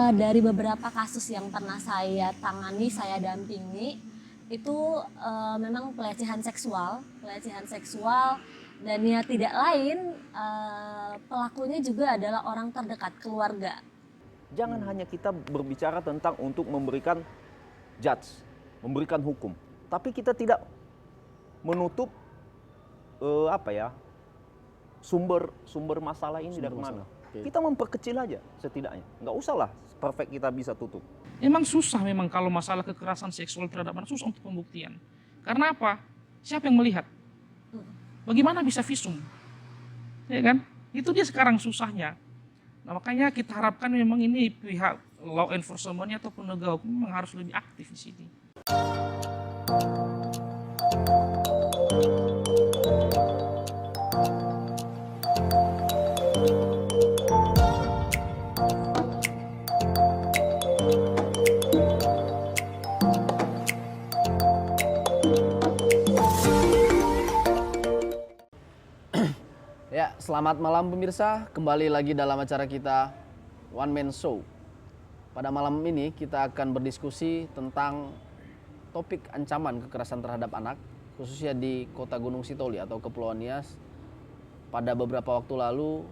Dari beberapa kasus yang pernah saya tangani, saya dampingi, itu memang pelecehan seksual dan ya tidak lain pelakunya juga adalah orang terdekat keluarga. Jangan hanya kita berbicara tentang untuk memberikan judge, memberikan hukum, tapi kita tidak menutup sumber masalah ini dari mana. Okay. Kita memperkecil aja setidaknya, nggak usahlah perfect kita bisa tutup. Memang susah memang kalau masalah kekerasan seksual terhadap anak, susah untuk pembuktian. Karena apa? Siapa yang melihat? Bagaimana bisa visum? Ya kan? Itu dia sekarang susahnya. Nah, makanya kita harapkan memang ini pihak law enforcement atau penegak hukum memang harus lebih aktif di sini. Ya, selamat malam pemirsa. Kembali lagi dalam acara kita One Man Show. Pada malam ini kita akan berdiskusi tentang topik ancaman kekerasan terhadap anak, khususnya di Kota Gunung Sitoli atau Kepulauan Nias. Pada beberapa waktu lalu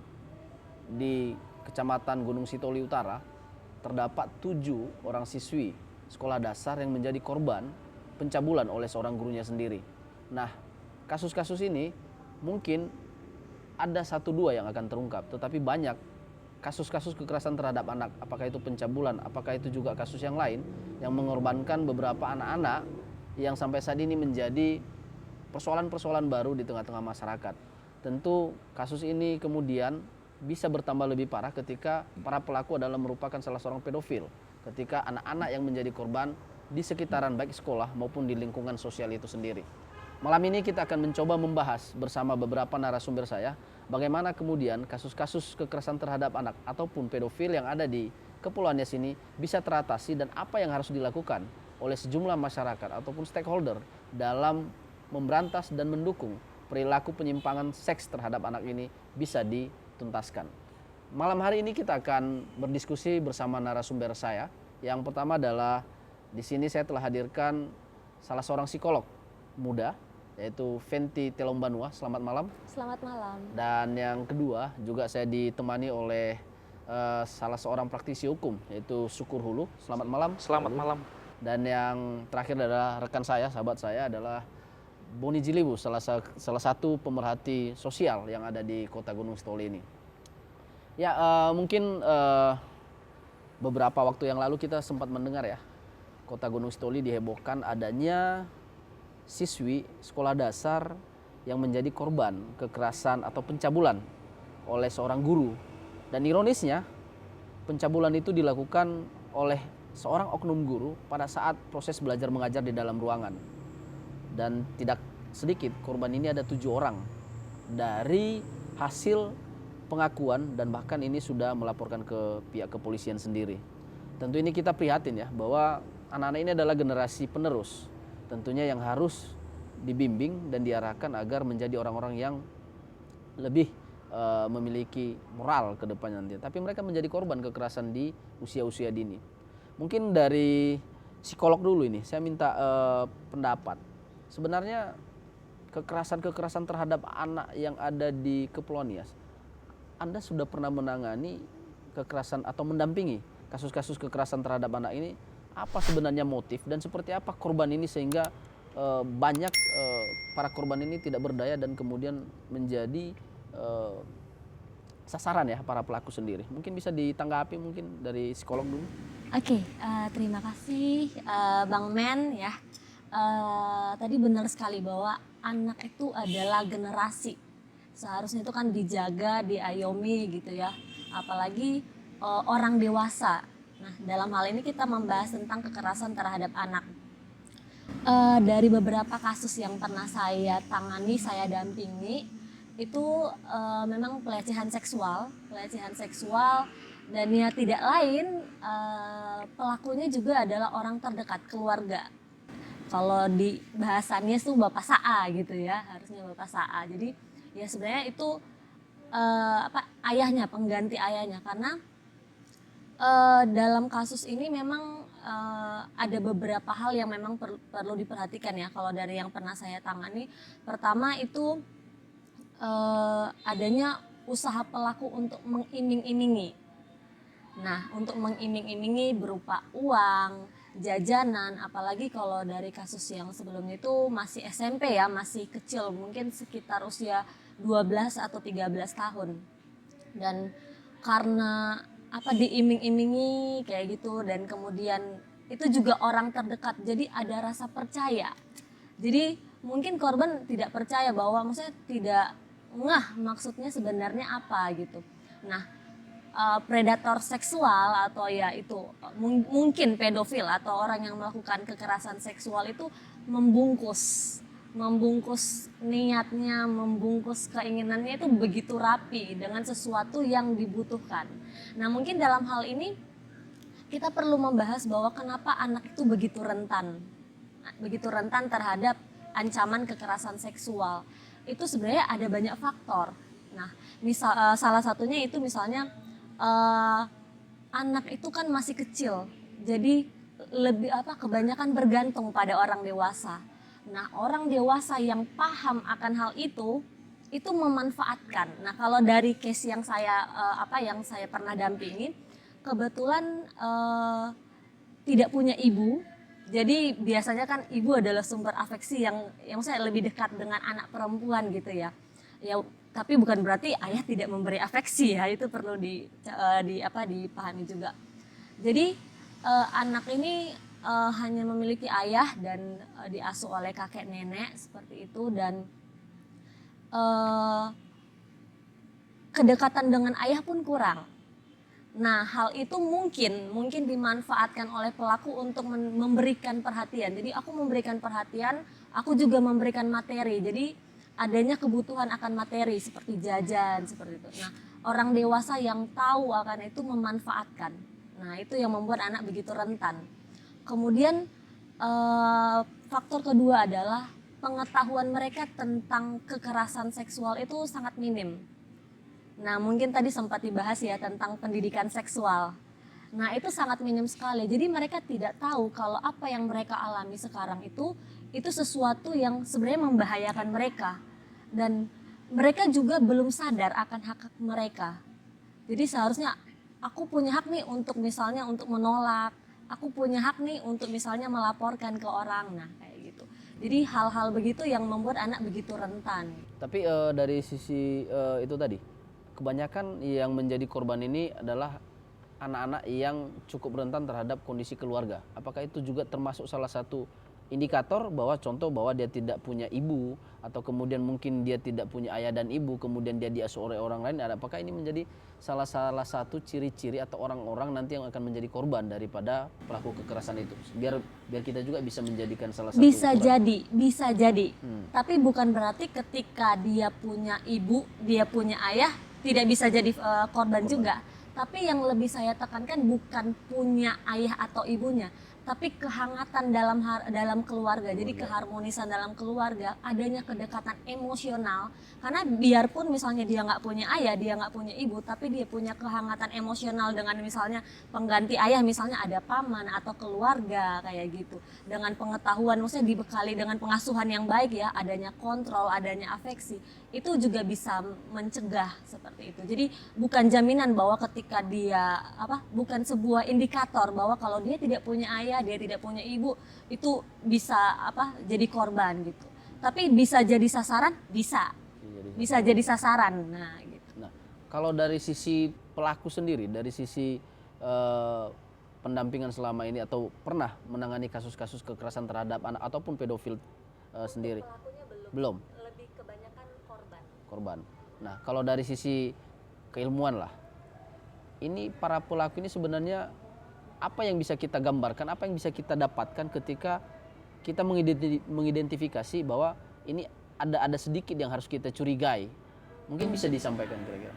di Kecamatan Gunung Sitoli Utara terdapat 7 orang siswi sekolah dasar yang menjadi korban pencabulan oleh seorang gurunya sendiri. Nah, kasus-kasus ini mungkin ada 1-2 yang akan terungkap, tetapi banyak kasus-kasus kekerasan terhadap anak, apakah itu pencabulan, apakah itu juga kasus yang lain yang mengorbankan beberapa anak-anak yang sampai saat ini menjadi persoalan-persoalan baru di tengah-tengah masyarakat. Tentu kasus ini kemudian bisa bertambah lebih parah ketika para pelaku adalah merupakan salah seorang pedofil, ketika anak-anak yang menjadi korban di sekitaran baik sekolah maupun di lingkungan sosial itu sendiri. Malam ini kita akan mencoba membahas bersama beberapa narasumber saya bagaimana kemudian kasus-kasus kekerasan terhadap anak ataupun pedofil yang ada di Kepulauan Nias ini bisa teratasi dan apa yang harus dilakukan oleh sejumlah masyarakat ataupun stakeholder dalam memberantas dan mendukung perilaku penyimpangan seks terhadap anak ini bisa dituntaskan. Malam hari ini kita akan berdiskusi bersama narasumber saya. Yang pertama adalah di sini saya telah hadirkan salah seorang psikolog muda, yaitu Fenty Telombanua. Selamat malam. Selamat malam. Dan yang kedua juga saya ditemani oleh salah seorang praktisi hukum, yaitu Syukur Hulu. Selamat malam. Selamat malam. Dan yang terakhir adalah rekan saya, sahabat saya adalah Boni Jilibu, salah satu pemerhati sosial yang ada di Kota Gunung Sitoli ini. Ya, mungkin beberapa waktu yang lalu kita sempat mendengar ya, Kota Gunung Sitoli dihebohkan adanya siswi sekolah dasar yang menjadi korban kekerasan atau pencabulan oleh seorang guru. Dan ironisnya, pencabulan itu dilakukan oleh seorang oknum guru pada saat proses belajar mengajar di dalam ruangan. Dan tidak sedikit, korban ini ada 7 orang. Dari hasil pengakuan dan bahkan ini sudah melaporkan ke pihak kepolisian sendiri. Tentu ini kita prihatin ya, bahwa anak-anak ini adalah generasi penerus. Tentunya yang harus dibimbing dan diarahkan agar menjadi orang-orang yang lebih memiliki moral ke depannya nanti. Tapi mereka menjadi korban kekerasan di usia-usia dini. Mungkin dari psikolog dulu ini, saya minta pendapat. Sebenarnya kekerasan-kekerasan terhadap anak yang ada di Kepulauan Nias, Anda sudah pernah menangani kekerasan atau mendampingi kasus-kasus kekerasan terhadap anak ini? Apa sebenarnya motif dan seperti apa korban ini sehingga banyak para korban ini tidak berdaya dan kemudian menjadi sasaran ya para pelaku sendiri. Mungkin bisa ditanggapi mungkin dari psikolog dulu. Oke, terima kasih Bang Men ya. Tadi benar sekali bahwa anak itu adalah generasi. Seharusnya itu kan dijaga, diayomi gitu ya. Apalagi orang dewasa. Nah, dalam hal ini kita membahas tentang kekerasan terhadap anak. Dari beberapa kasus yang pernah saya tangani, saya dampingi, itu memang pelecehan seksual dan ya tidak lain pelakunya juga adalah orang terdekat keluarga. Kalau di bahasannya itu Bapak Saa gitu ya, harusnya Bapak Saa. Jadi ya sebenarnya itu ayahnya, pengganti ayahnya, karena Dalam kasus ini memang ada beberapa hal yang memang perlu diperhatikan ya kalau dari yang pernah saya tangani. Pertama itu adanya usaha pelaku untuk mengiming-imingi. Nah, untuk mengiming-imingi berupa uang, jajanan, apalagi kalau dari kasus yang sebelumnya itu masih SMP ya, masih kecil, mungkin sekitar usia 12 atau 13 tahun. Dan karena diiming-imingi kayak gitu, dan kemudian itu juga orang terdekat, jadi ada rasa percaya. Jadi mungkin korban tidak percaya bahwa, maksudnya tidak ngeh maksudnya sebenarnya apa gitu. Nah, predator seksual atau ya itu mungkin pedofil atau orang yang melakukan kekerasan seksual itu membungkus niatnya, membungkus keinginannya itu begitu rapi dengan sesuatu yang dibutuhkan. Nah, mungkin dalam hal ini kita perlu membahas bahwa kenapa anak itu begitu rentan terhadap ancaman kekerasan seksual. Itu sebenarnya ada banyak faktor. Nah, salah satunya itu misalnya anak itu kan masih kecil, jadi lebih kebanyakan bergantung pada orang dewasa. Nah, orang dewasa yang paham akan hal itu memanfaatkan. Nah, kalau dari case yang saya pernah dampingi, kebetulan tidak punya ibu. Jadi biasanya kan ibu adalah sumber afeksi yang saya lebih dekat dengan anak perempuan gitu ya. Ya, tapi bukan berarti ayah tidak memberi afeksi ya, itu perlu dipahami juga. Jadi anak ini hanya memiliki ayah dan diasuh oleh kakek nenek seperti itu, dan kedekatan dengan ayah pun kurang. Nah, hal itu mungkin dimanfaatkan oleh pelaku untuk memberikan perhatian. Jadi aku memberikan perhatian, aku juga memberikan materi. Jadi adanya kebutuhan akan materi seperti jajan seperti itu. Nah, orang dewasa yang tahu akan itu memanfaatkan. Nah, itu yang membuat anak begitu rentan. Kemudian faktor kedua adalah pengetahuan mereka tentang kekerasan seksual itu sangat minim. Nah, mungkin tadi sempat dibahas ya tentang pendidikan seksual. Nah, itu sangat minim sekali. Jadi mereka tidak tahu kalau apa yang mereka alami sekarang itu sesuatu yang sebenarnya membahayakan mereka. Dan mereka juga belum sadar akan hak-hak mereka. Jadi seharusnya aku punya hak nih untuk misalnya untuk menolak. Aku punya hak nih untuk misalnya melaporkan ke orang. Nah, kayak gitu. Jadi hal-hal begitu yang membuat anak begitu rentan. Tapi dari sisi itu tadi, kebanyakan yang menjadi korban ini adalah anak-anak yang cukup rentan terhadap kondisi keluarga. Apakah itu juga termasuk salah satu indikator bahwa dia tidak punya ibu, atau kemudian mungkin dia tidak punya ayah dan ibu, kemudian dia diasuh oleh orang lain? Apakah ini menjadi salah satu ciri-ciri atau orang-orang nanti yang akan menjadi korban daripada pelaku kekerasan itu? Biar kita juga bisa menjadikan salah satu bisa jadi. Tapi bukan berarti ketika dia punya ibu, dia punya ayah tidak bisa jadi korban juga. Tapi yang lebih saya tekankan bukan punya ayah atau ibunya, tapi kehangatan dalam keluarga. Jadi keharmonisan dalam keluarga, adanya kedekatan emosional. Karena biarpun misalnya dia nggak punya ayah, dia nggak punya ibu, tapi dia punya kehangatan emosional dengan misalnya pengganti ayah, misalnya ada paman atau keluarga kayak gitu. Dengan pengetahuan, maksudnya dibekali dengan pengasuhan yang baik ya, adanya kontrol, adanya afeksi, itu juga bisa mencegah seperti itu. Jadi bukan jaminan bahwa ketika dia bukan sebuah indikator bahwa kalau dia tidak punya ayah, dia tidak punya ibu, itu bisa jadi korban gitu. Tapi bisa jadi sasaran, bisa jadi sasaran. Nah, gitu. Nah, kalau dari sisi pelaku sendiri, dari sisi pendampingan selama ini atau pernah menangani kasus-kasus kekerasan terhadap anak ataupun pedofil sendiri? Pelakunya Belum. Lebih kebanyakan Korban. Nah, kalau dari sisi keilmuan lah, ini para pelaku ini sebenarnya apa yang bisa kita gambarkan, apa yang bisa kita dapatkan ketika kita mengidentifikasi bahwa ini ada sedikit yang harus kita curigai? Mungkin bisa disampaikan kira-kira.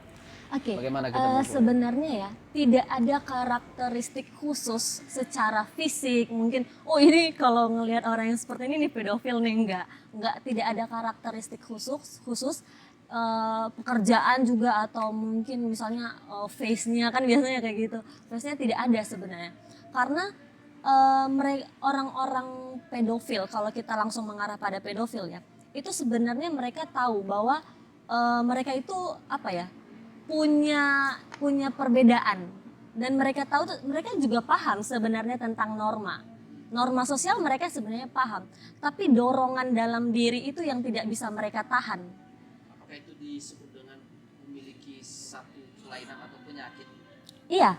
Oke, Bagaimana kita sebenarnya ya tidak ada karakteristik khusus secara fisik. Mungkin ini kalau ngelihat orang yang seperti ini nih pedofil nih, enggak, tidak ada karakteristik khusus. pekerjaan juga, atau mungkin misalnya face-nya kan biasanya kayak gitu, face-nya tidak ada sebenarnya. Karena mereka orang-orang pedofil, kalau kita langsung mengarah pada pedofil ya, itu sebenarnya mereka tahu bahwa mereka itu apa ya, punya perbedaan, dan mereka tahu, mereka juga paham sebenarnya tentang norma sosial, mereka sebenarnya paham, tapi dorongan dalam diri itu yang tidak bisa mereka tahan. Apakah itu disebut dengan memiliki satu kelainan atau penyakit? Iya,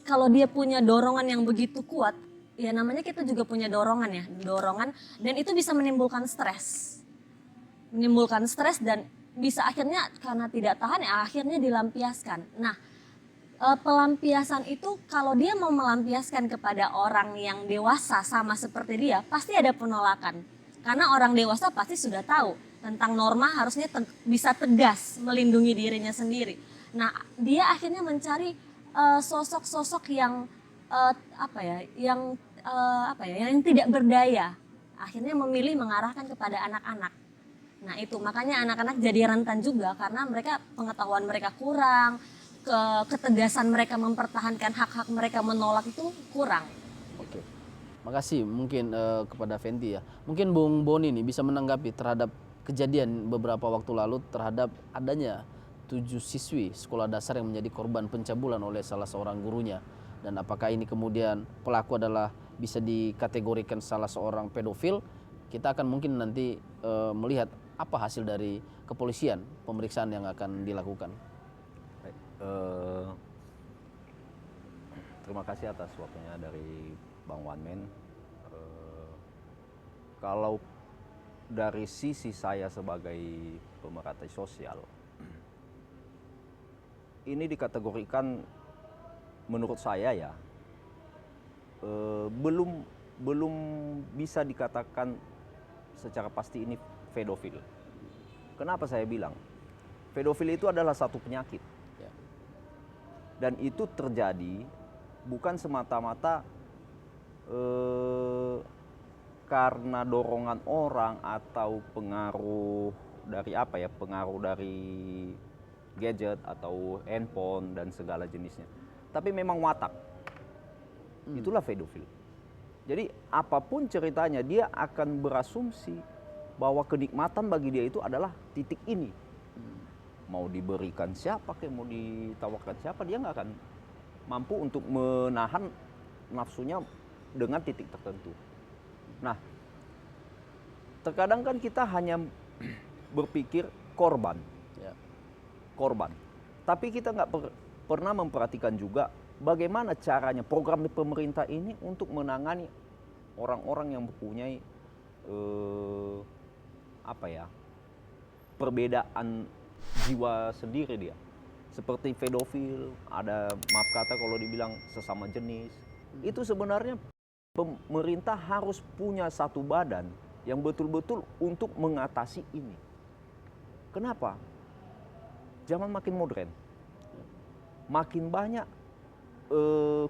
kalau dia punya dorongan yang begitu kuat, ya namanya kita juga punya dorongan ya, dan itu bisa menimbulkan stres. Dan bisa akhirnya karena tidak tahan ya akhirnya dilampiaskan. Nah, pelampiasan itu kalau dia mau melampiaskan kepada orang yang dewasa sama seperti dia, pasti ada penolakan. Karena orang dewasa pasti sudah tahu tentang norma, harusnya bisa tegas melindungi dirinya sendiri. Nah, dia akhirnya mencari sosok-sosok yang yang tidak berdaya. Akhirnya memilih mengarahkan kepada anak-anak. Nah, itu makanya anak-anak jadi rentan juga, karena mereka pengetahuan mereka kurang, ketegasan mereka mempertahankan hak-hak mereka menolak itu kurang. Oke. Makasih mungkin kepada Fenty ya. Mungkin Bung Boni ini bisa menanggapi terhadap kejadian beberapa waktu lalu terhadap adanya 7 siswi sekolah dasar yang menjadi korban pencabulan oleh salah seorang gurunya, dan apakah ini kemudian pelaku adalah bisa dikategorikan salah seorang pedofil. Kita akan mungkin nanti melihat apa hasil dari kepolisian pemeriksaan yang akan dilakukan. Baik, terima kasih atas waktunya dari Bang One Man. Kalau dari sisi saya sebagai pemerhati sosial, ini dikategorikan menurut saya ya belum bisa dikatakan secara pasti ini pedofil. Kenapa saya bilang pedofil itu adalah satu penyakit, dan itu terjadi bukan semata-mata karena dorongan orang atau pengaruh dari gadget atau handphone dan segala jenisnya, tapi memang watak. Itulah pedofil. Jadi apapun ceritanya, dia akan berasumsi bahwa kenikmatan bagi dia itu adalah titik ini. Mau diberikan siapa, mau ditawarkan siapa, dia nggak akan mampu untuk menahan nafsunya dengan titik tertentu. Nah, terkadang kan kita hanya berpikir korban, tapi kita nggak pernah memperhatikan juga bagaimana caranya program pemerintah ini untuk menangani orang-orang yang mempunyai perbedaan jiwa sendiri dia. Seperti pedofil, ada maaf kata kalau dibilang sesama jenis. Itu sebenarnya pemerintah harus punya satu badan yang betul-betul untuk mengatasi ini. Kenapa? Zaman makin modern, makin banyak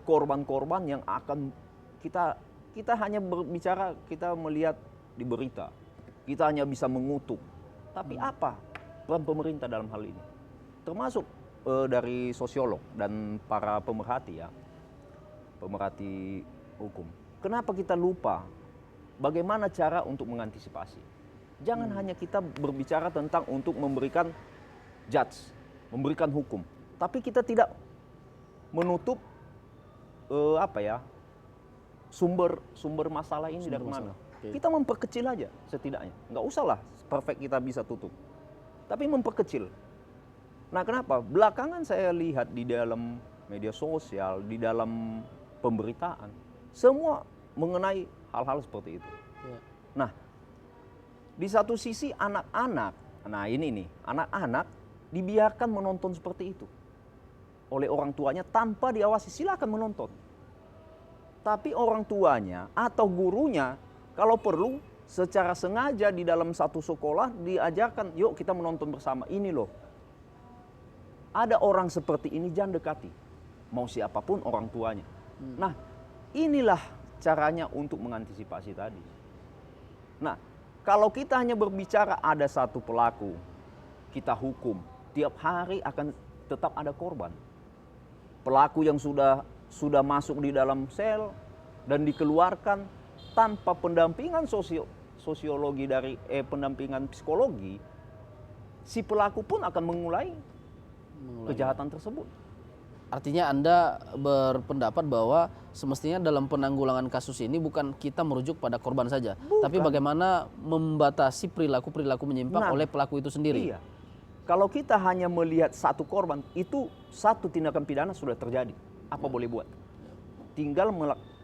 korban-korban yang akan kita hanya berbicara, kita melihat di berita, kita hanya bisa mengutuk. Tapi apa peran pemerintah dalam hal ini? Termasuk dari sosiolog dan para pemerhati hukum. Kenapa kita lupa bagaimana cara untuk mengantisipasi? Jangan hanya kita berbicara tentang untuk memberikan judge, memberikan hukum, tapi kita tidak menutup sumber masalah ini dari mana. Okay. Kita memperkecil aja setidaknya, nggak usahlah perfect kita bisa tutup, tapi memperkecil. Nah, kenapa? Belakangan saya lihat di dalam media sosial, di dalam pemberitaan, semua mengenai hal-hal seperti itu. Yeah. Nah, di satu sisi anak-anak, anak-anak dibiarkan menonton seperti itu oleh orang tuanya tanpa diawasi. Silakan menonton, tapi orang tuanya atau gurunya kalau perlu secara sengaja di dalam satu sekolah diajarkan, yuk kita menonton bersama ini loh. Ada orang seperti ini, jangan dekati, mau siapapun orang tuanya. Nah, inilah caranya untuk mengantisipasi tadi. Nah, kalau kita hanya berbicara ada satu pelaku, kita hukum, tiap hari akan tetap ada korban. Pelaku yang sudah masuk di dalam sel dan dikeluarkan tanpa pendampingan sosiologi dari pendampingan psikologi, si pelaku pun akan mengulangi kejahatan tersebut. Artinya Anda berpendapat bahwa semestinya dalam penanggulangan kasus ini bukan kita merujuk pada korban saja, tapi bagaimana membatasi perilaku-perilaku menyimpang oleh pelaku itu sendiri. Iya. Kalau kita hanya melihat satu korban, itu satu tindakan pidana sudah terjadi. Apa boleh buat? Tinggal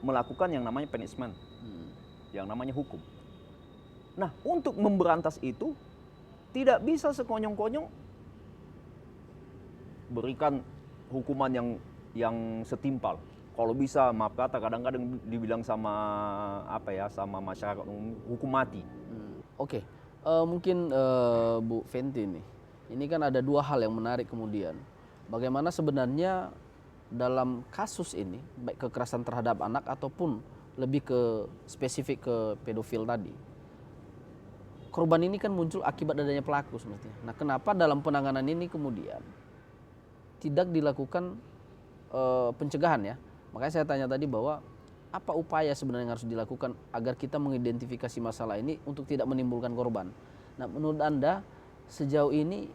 melakukan yang namanya punishment, yang namanya hukum. Nah, untuk memberantas itu, tidak bisa sekonyong-konyong berikan hukuman yang setimpal. Kalau bisa, maaf kata, kadang-kadang dibilang sama sama masyarakat hukum mati. Oke. Mungkin Bu Fenty nih, ini kan ada dua hal yang menarik kemudian. Bagaimana sebenarnya dalam kasus ini, baik kekerasan terhadap anak ataupun lebih ke spesifik ke pedofil tadi, korban ini kan muncul akibat adanya pelaku semestinya. Nah, kenapa dalam penanganan ini kemudian tidak dilakukan pencegahan ya? Makanya saya tanya tadi bahwa apa upaya sebenarnya yang harus dilakukan agar kita mengidentifikasi masalah ini untuk tidak menimbulkan korban. Nah, menurut Anda sejauh ini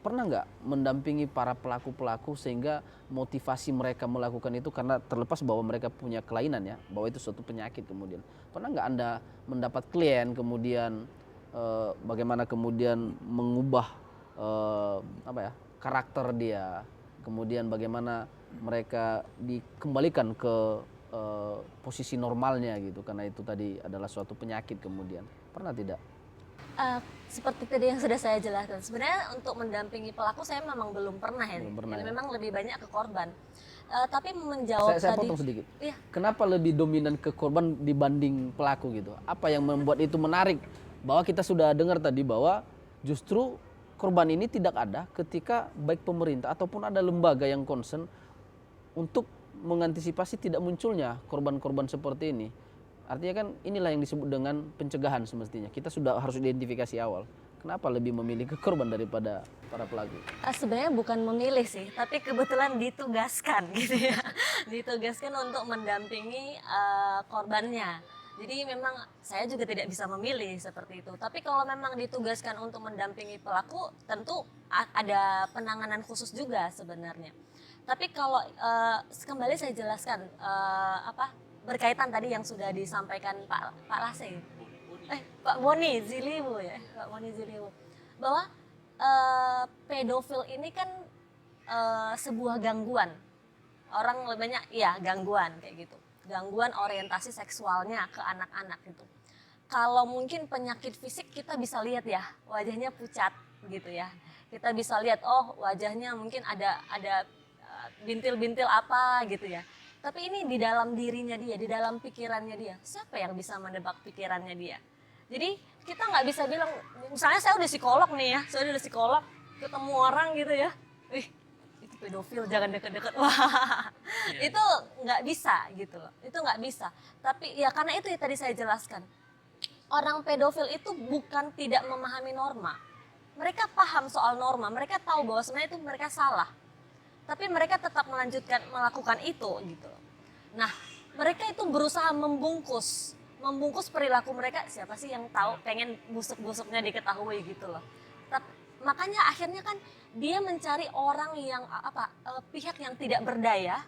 pernah nggak mendampingi para pelaku-pelaku sehingga motivasi mereka melakukan itu, karena terlepas bahwa mereka punya kelainan ya, bahwa itu suatu penyakit kemudian. Pernah nggak Anda mendapat klien kemudian bagaimana kemudian mengubah karakter dia, kemudian bagaimana mereka dikembalikan ke posisi normalnya gitu, karena itu tadi adalah suatu penyakit kemudian. Pernah tidak? Seperti tadi yang sudah saya jelaskan, sebenarnya untuk mendampingi pelaku saya memang belum pernah ya. Memang lebih banyak ke korban. Tapi menjawab saya tadi. potong sedikit. Iya. Kenapa lebih dominan ke korban dibanding pelaku gitu? Apa yang membuat itu menarik? Bahwa kita sudah dengar tadi bahwa justru korban ini tidak ada ketika baik pemerintah ataupun ada lembaga yang concern untuk mengantisipasi tidak munculnya korban-korban seperti ini. Artinya kan inilah yang disebut dengan pencegahan semestinya. Kita sudah harus identifikasi awal. Kenapa lebih memilih ke korban daripada para pelaku? Sebenarnya bukan memilih sih, tapi kebetulan ditugaskan gitu ya. Ditugaskan untuk mendampingi korbannya. Jadi memang saya juga tidak bisa memilih seperti itu. Tapi kalau memang ditugaskan untuk mendampingi pelaku, tentu ada penanganan khusus juga sebenarnya. Tapi kalau kembali saya jelaskan berkaitan tadi yang sudah disampaikan Pak Lase, Pak Boni Ziliwu ya, Pak Boni Ziliwu, bahwa pedofil ini kan sebuah gangguan. Orang lebih banyak ya gangguan kayak gitu. Gangguan orientasi seksualnya ke anak-anak gitu. Kalau mungkin penyakit fisik kita bisa lihat ya, wajahnya pucat gitu ya. Kita bisa lihat wajahnya mungkin ada bintil-bintil apa gitu ya. Tapi ini di dalam dirinya dia, di dalam pikirannya dia. Siapa yang bisa menebak pikirannya dia? Jadi kita nggak bisa bilang, misalnya saya udah psikolog nih ya, saya udah psikolog, ketemu orang gitu ya, itu pedofil jangan deket-deket, wah itu nggak bisa gitu loh, itu nggak bisa. Tapi ya karena itu ya tadi saya jelaskan, orang pedofil itu bukan tidak memahami norma, mereka paham soal norma, mereka tahu bahwa sebenarnya itu mereka salah. Tapi mereka tetap melakukan itu gitu. Nah, mereka itu berusaha membungkus perilaku mereka. Siapa sih yang tahu pengen busuk-busuknya diketahui gitu loh. Makanya akhirnya kan dia mencari orang yang pihak yang tidak berdaya,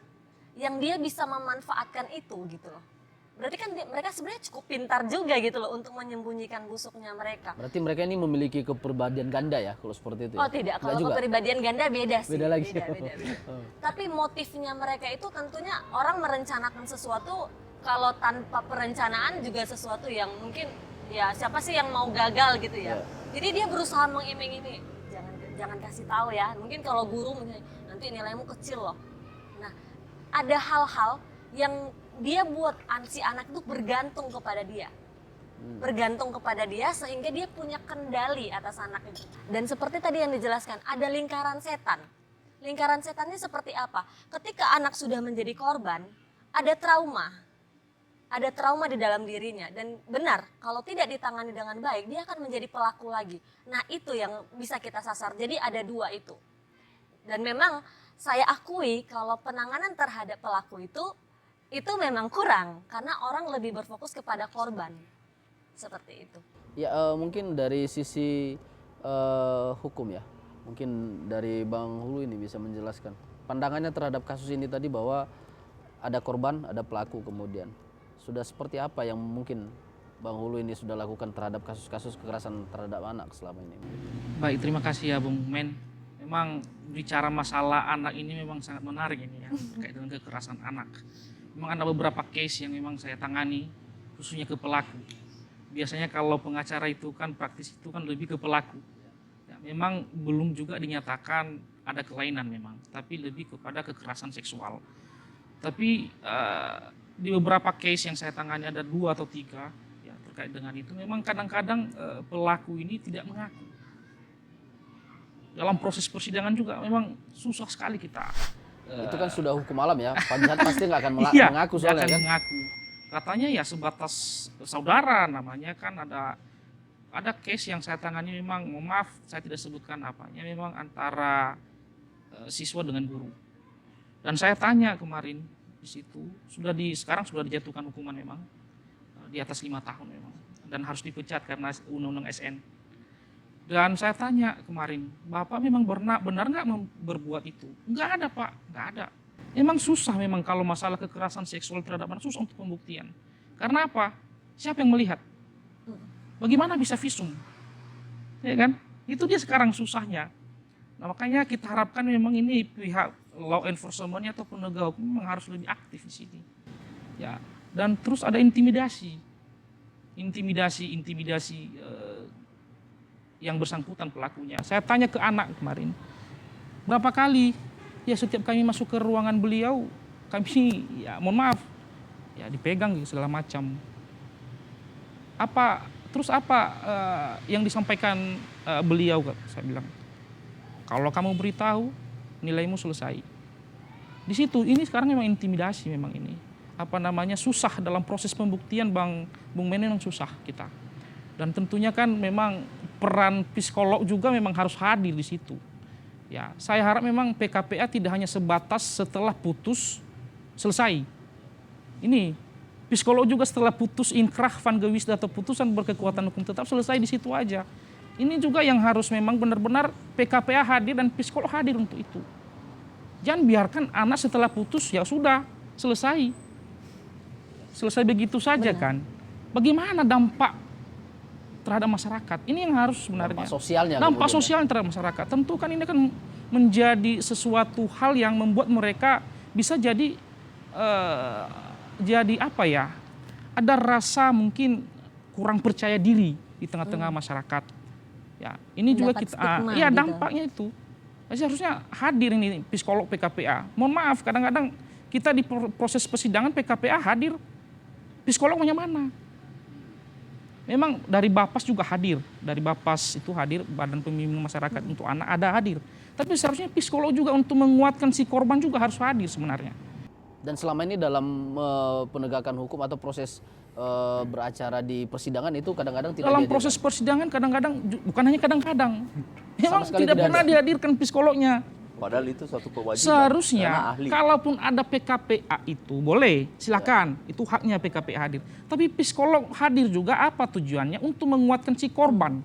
yang dia bisa memanfaatkan itu gitu loh. Berarti kan mereka sebenarnya cukup pintar juga gitu loh untuk menyembunyikan busuknya mereka. Berarti mereka ini memiliki kepribadian ganda ya kalau seperti itu ya? Oh tidak, kalau kepribadian ganda beda sih. Beda lagi. Beda. Tapi motifnya mereka itu tentunya orang merencanakan sesuatu, kalau tanpa perencanaan juga sesuatu yang mungkin ya siapa sih yang mau gagal gitu ya. Jadi dia berusaha mengiming-iming, jangan kasih tahu ya. Mungkin kalau guru nanti nilaimu kecil loh. Nah, ada hal-hal yang dia buat si anak itu bergantung kepada dia. Bergantung kepada dia sehingga dia punya kendali atas anak itu. Dan seperti tadi yang dijelaskan, ada lingkaran setan. Lingkaran setannya seperti apa? Ketika anak sudah menjadi korban, ada trauma. ada trauma di dalam dirinya, dan benar kalau tidak ditangani dengan baik dia akan menjadi pelaku lagi. Nah itu yang bisa kita sasar, jadi ada dua itu. Dan memang saya akui kalau penanganan terhadap pelaku itu memang kurang karena orang lebih berfokus kepada korban, seperti itu. Ya mungkin dari sisi hukum ya, mungkin dari Bang Hulu ini bisa menjelaskan pandangannya terhadap kasus ini tadi, bahwa ada korban, ada pelaku, kemudian sudah seperti apa yang mungkin Bang Hulu ini sudah lakukan terhadap kasus-kasus kekerasan terhadap anak selama ini? Baik, terima kasih ya Bung Men. Memang bicara masalah anak ini memang sangat menarik ini ya, terkait dengan kekerasan anak. Memang ada beberapa case yang memang saya tangani, khususnya ke pelaku. Biasanya kalau pengacara itu kan praktis itu kan lebih ke pelaku. Ya, memang belum juga dinyatakan ada kelainan memang, tapi lebih kepada kekerasan seksual. Tapi di beberapa case yang saya tangani ada 2 atau 3 ya terkait dengan itu, memang kadang-kadang pelaku ini tidak mengaku. Dalam proses persidangan juga memang susah sekali kita. Itu kan sudah hukum alam ya, penjahat pasti nggak akan Iya, mengaku dia soalnya akan kan. mengaku. Katanya ya sebatas saudara, namanya kan ada case yang saya tangani, memang mohon maaf saya tidak sebutkan apanya, memang antara siswa dengan guru. Dan saya tanya kemarin di situ, sekarang sudah dijatuhkan hukuman memang di atas 5 tahun memang, dan harus dipecat karena undang-undang SN. Dan saya tanya kemarin, Bapak memang benar nggak berbuat itu? Nggak ada Pak, nggak ada. Memang susah memang kalau masalah kekerasan seksual terhadap anak, susah untuk pembuktian. Karena apa? Siapa yang melihat? Bagaimana bisa visum? Ya kan? Itu dia sekarang susahnya. Nah, makanya kita harapkan memang ini pihak law enforcement atau penegak hukum memang harus lebih aktif di sini. Ya, dan terus ada intimidasi yang bersangkutan pelakunya. Saya tanya ke anak kemarin, berapa kali ya setiap kami masuk ke ruangan beliau, kami ya mohon maaf ya dipegang segala macam. Terus apa yang disampaikan beliau? Saya bilang, kalau kamu beritahu nilaimu selesai. Di situ ini sekarang memang intimidasi, memang ini susah dalam proses pembuktian Bung Men, memang susah kita. Dan tentunya kan memang peran psikolog juga memang harus hadir di situ. Ya, saya harap memang PKPA tidak hanya sebatas setelah putus selesai. Ini psikolog juga setelah putus inkrah van gewisda atau putusan berkekuatan hukum tetap selesai di situ aja. Ini juga yang harus memang benar-benar PKPA hadir dan psikolog hadir untuk itu. Jangan biarkan anak setelah putus ya sudah selesai begitu saja. Benar. Kan. Bagaimana dampak terhadap masyarakat? Ini yang harus sebenarnya. Dampak sosialnya terhadap masyarakat. Tentu kan ini kan menjadi sesuatu hal yang membuat mereka bisa jadi ada rasa mungkin kurang percaya diri di tengah-tengah masyarakat. Ya, ini juga kita dampaknya itu. Seharusnya hadir ini psikolog PKPA. Mohon maaf, kadang-kadang kita di proses persidangan PKPA hadir, psikolognya mana? Memang dari Bapas juga hadir, dari Bapas itu hadir, Badan Pembimbing Masyarakat untuk Anak ada hadir. Tapi seharusnya psikolog juga untuk menguatkan si korban juga harus hadir sebenarnya. Dan selama ini dalam penegakan hukum atau proses beracara di persidangan itu kadang-kadang tidak dalam proses persidangan kadang-kadang, bukan hanya kadang-kadang, memang tidak pernah dihadirkan psikolognya. Padahal itu suatu kewajiban. Seharusnya kalaupun ada PKPA itu boleh, silakan, itu haknya PKPA hadir. Tapi psikolog hadir juga apa tujuannya? Untuk menguatkan si korban,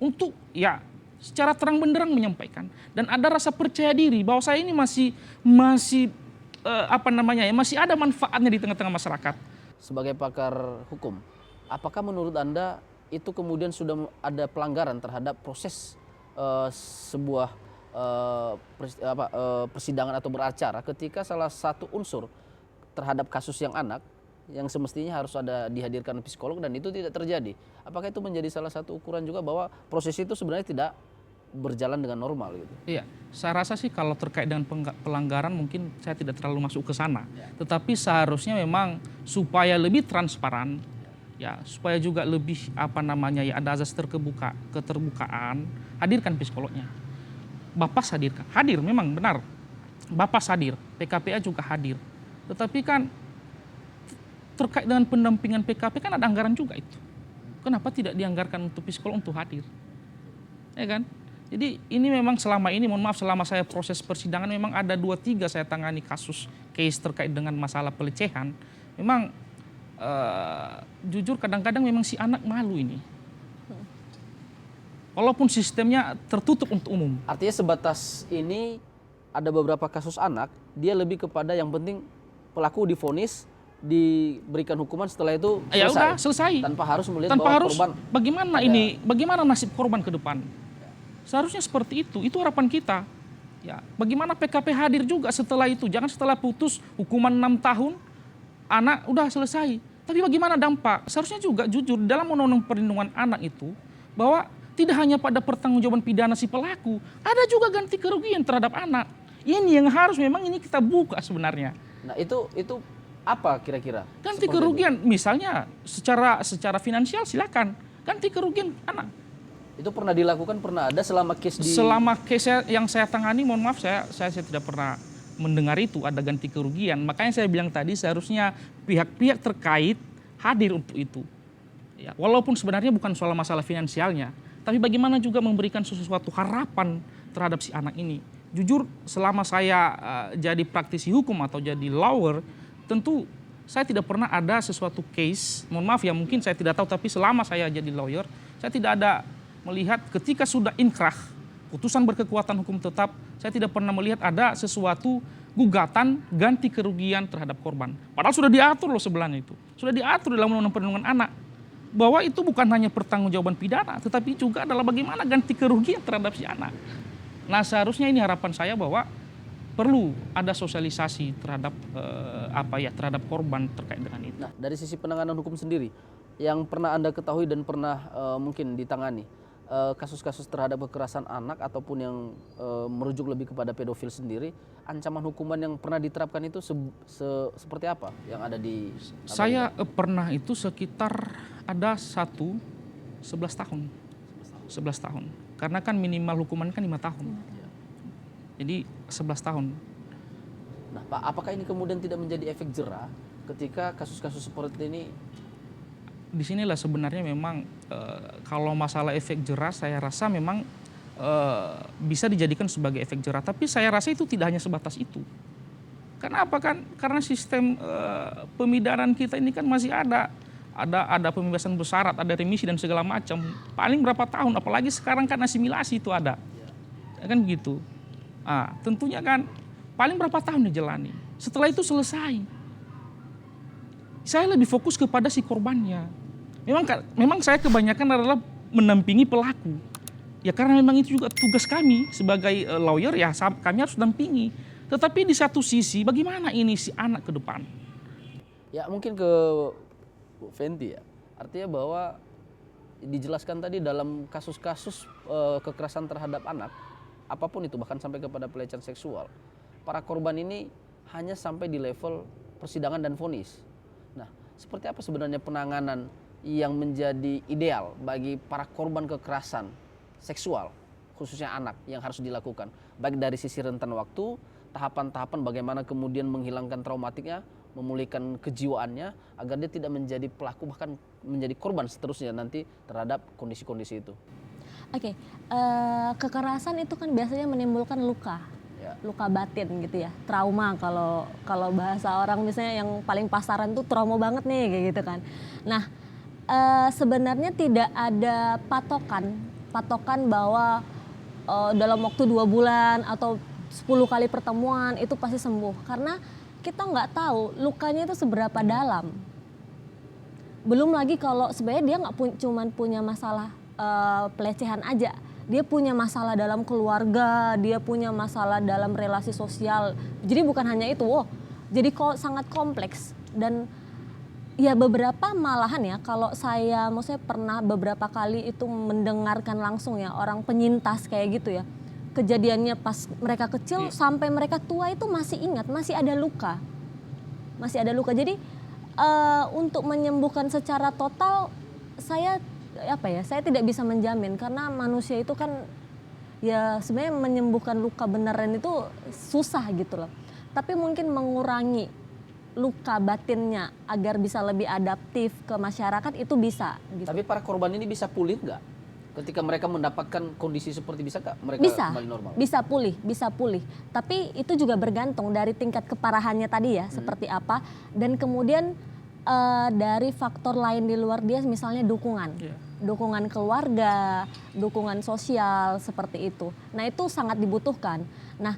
untuk ya secara terang benderang menyampaikan, dan ada rasa percaya diri bahwa saya ini masih masih ada manfaatnya di tengah-tengah masyarakat. Sebagai pakar hukum, apakah menurut Anda itu kemudian sudah ada pelanggaran terhadap proses sebuah persidangan atau beracara ketika salah satu unsur terhadap kasus yang anak yang semestinya harus ada dihadirkan psikolog dan itu tidak terjadi? Apakah itu menjadi salah satu ukuran juga bahwa proses itu sebenarnya tidak berjalan dengan normal gitu? Iya, saya rasa sih kalau terkait dengan pelanggaran mungkin saya tidak terlalu masuk ke sana. Tetapi seharusnya memang supaya lebih transparan, ya supaya juga lebih ada azas keterbukaan, hadirkan psikolognya. Bapas hadir memang benar. Bapas hadir, PKPA juga hadir. Tetapi kan terkait dengan pendampingan PKP kan ada anggaran juga itu. Kenapa tidak dianggarkan untuk psikolog untuk hadir? Ya kan? Jadi ini memang selama ini, mohon maaf, selama saya proses persidangan memang ada 2-3 saya tangani kasus case terkait dengan masalah pelecehan. Memang jujur kadang-kadang memang si anak malu ini. Walaupun sistemnya tertutup untuk umum. Artinya sebatas ini ada beberapa kasus anak, dia lebih kepada yang penting pelaku divonis, diberikan hukuman, setelah itu selesai. Ya udah, selesai. Tanpa harus melihat Tanpa bahwa harus korban bagaimana ada. ini, bagaimana nasib korban ke depan. Seharusnya seperti itu harapan kita. Ya, bagaimana PKP hadir juga setelah itu, jangan setelah putus hukuman 6 tahun, anak udah selesai. Tapi bagaimana dampak? Seharusnya juga jujur dalam Undang-Undang Perlindungan Anak itu, bahwa tidak hanya pada pertanggungjawaban pidana si pelaku, ada juga ganti kerugian terhadap anak. Ini yang harus memang ini kita buka sebenarnya. Nah itu apa kira-kira? Ganti Seperti kerugian, misalnya secara finansial silakan ganti kerugian anak. itu pernah dilakukan, pernah ada selama case di... Selama case yang saya tangani, mohon maaf saya tidak pernah mendengar itu ada ganti kerugian. Makanya saya bilang tadi seharusnya pihak-pihak terkait hadir untuk itu. Ya, walaupun sebenarnya bukan soal masalah finansialnya, tapi bagaimana juga memberikan sesuatu harapan terhadap si anak ini. Jujur selama saya jadi praktisi hukum atau jadi lawyer, tentu saya tidak pernah ada sesuatu case, mohon maaf ya mungkin saya tidak tahu, tapi selama saya jadi lawyer, saya tidak ada melihat ketika sudah inkrah, putusan berkekuatan hukum tetap, saya tidak pernah melihat ada sesuatu gugatan ganti kerugian terhadap korban. Padahal sudah diatur loh sebelahnya itu. Sudah diatur dalam Undang-Undang Perlindungan Anak. Bahwa itu bukan hanya pertanggungjawaban pidana, tetapi juga adalah bagaimana ganti kerugian terhadap si anak. Nah seharusnya ini harapan saya bahwa perlu ada sosialisasi terhadap terhadap korban terkait dengan itu. Nah dari sisi penanganan hukum sendiri, yang pernah Anda ketahui dan pernah mungkin ditangani, kasus-kasus terhadap kekerasan anak ataupun yang merujuk lebih kepada pedofil sendiri, ancaman hukuman yang pernah diterapkan itu seperti apa yang ada di... Saya pernah itu sekitar ada 11 tahun. 11 tahun. Karena kan minimal hukuman kan 5 tahun. Jadi 11 tahun. Nah Pak, apakah ini kemudian tidak menjadi efek jera ketika kasus-kasus seperti ini? Disinilah sebenarnya memang kalau masalah efek jera saya rasa memang bisa dijadikan sebagai efek jera. Tapi saya rasa itu tidak hanya sebatas itu. Kenapa kan? Karena sistem pemidanaan kita ini kan masih ada pembebasan bersyarat, ada remisi dan segala macam. Paling berapa tahun, apalagi sekarang kan asimilasi itu ada. Ya kan begitu. Nah, tentunya kan paling berapa tahun dijalani. Setelah itu selesai. Saya lebih fokus kepada si korbannya. Memang saya kebanyakan adalah mendampingi pelaku. Ya karena memang itu juga tugas kami sebagai lawyer, ya kami harus dampingi. Tetapi di satu sisi bagaimana ini si anak ke depan? Ya mungkin ke Bu Fenty ya. Artinya bahwa dijelaskan tadi dalam kasus-kasus kekerasan terhadap anak, apapun itu bahkan sampai kepada pelecehan seksual, para korban ini hanya sampai di level persidangan dan vonis. Nah, seperti apa sebenarnya penanganan yang menjadi ideal bagi para korban kekerasan seksual, khususnya anak, yang harus dilakukan? Baik dari sisi rentan waktu, tahapan-tahapan bagaimana kemudian menghilangkan traumatiknya, memulihkan kejiwaannya, agar dia tidak menjadi pelaku bahkan menjadi korban seterusnya nanti terhadap kondisi-kondisi itu. Oke, kekerasan itu kan biasanya menimbulkan luka. Ya. Luka batin gitu ya, trauma kalau bahasa orang misalnya yang paling pasaran tuh trauma banget nih kayak gitu kan. Nah sebenarnya tidak ada patokan bahwa dalam waktu 2 bulan atau 10 kali pertemuan itu pasti sembuh, karena kita nggak tahu lukanya itu seberapa dalam. Belum lagi kalau sebenarnya dia nggak cuman punya masalah pelecehan aja. Dia punya masalah dalam keluarga, dia punya masalah dalam relasi sosial. Jadi bukan hanya itu, jadi sangat kompleks. Dan ya beberapa malahan ya, kalau maksudnya pernah beberapa kali itu mendengarkan langsung ya orang penyintas kayak gitu ya. Kejadiannya pas mereka kecil sampai mereka tua itu masih ingat, masih ada luka. Masih ada luka. Jadi untuk menyembuhkan secara total saya tidak bisa menjamin, karena manusia itu kan ya sebenarnya menyembuhkan luka beneran itu susah gitu loh. Tapi mungkin mengurangi luka batinnya agar bisa lebih adaptif ke masyarakat itu bisa gitu. Tapi para korban ini bisa pulih nggak? Ketika mereka mendapatkan kondisi seperti bisa nggak mereka kembali normal? Bisa pulih. Tapi itu juga bergantung dari tingkat keparahannya tadi ya, seperti apa. Dan kemudian dari faktor lain di luar dia, misalnya dukungan. Dukungan keluarga, dukungan sosial, seperti itu. Nah itu sangat dibutuhkan. Nah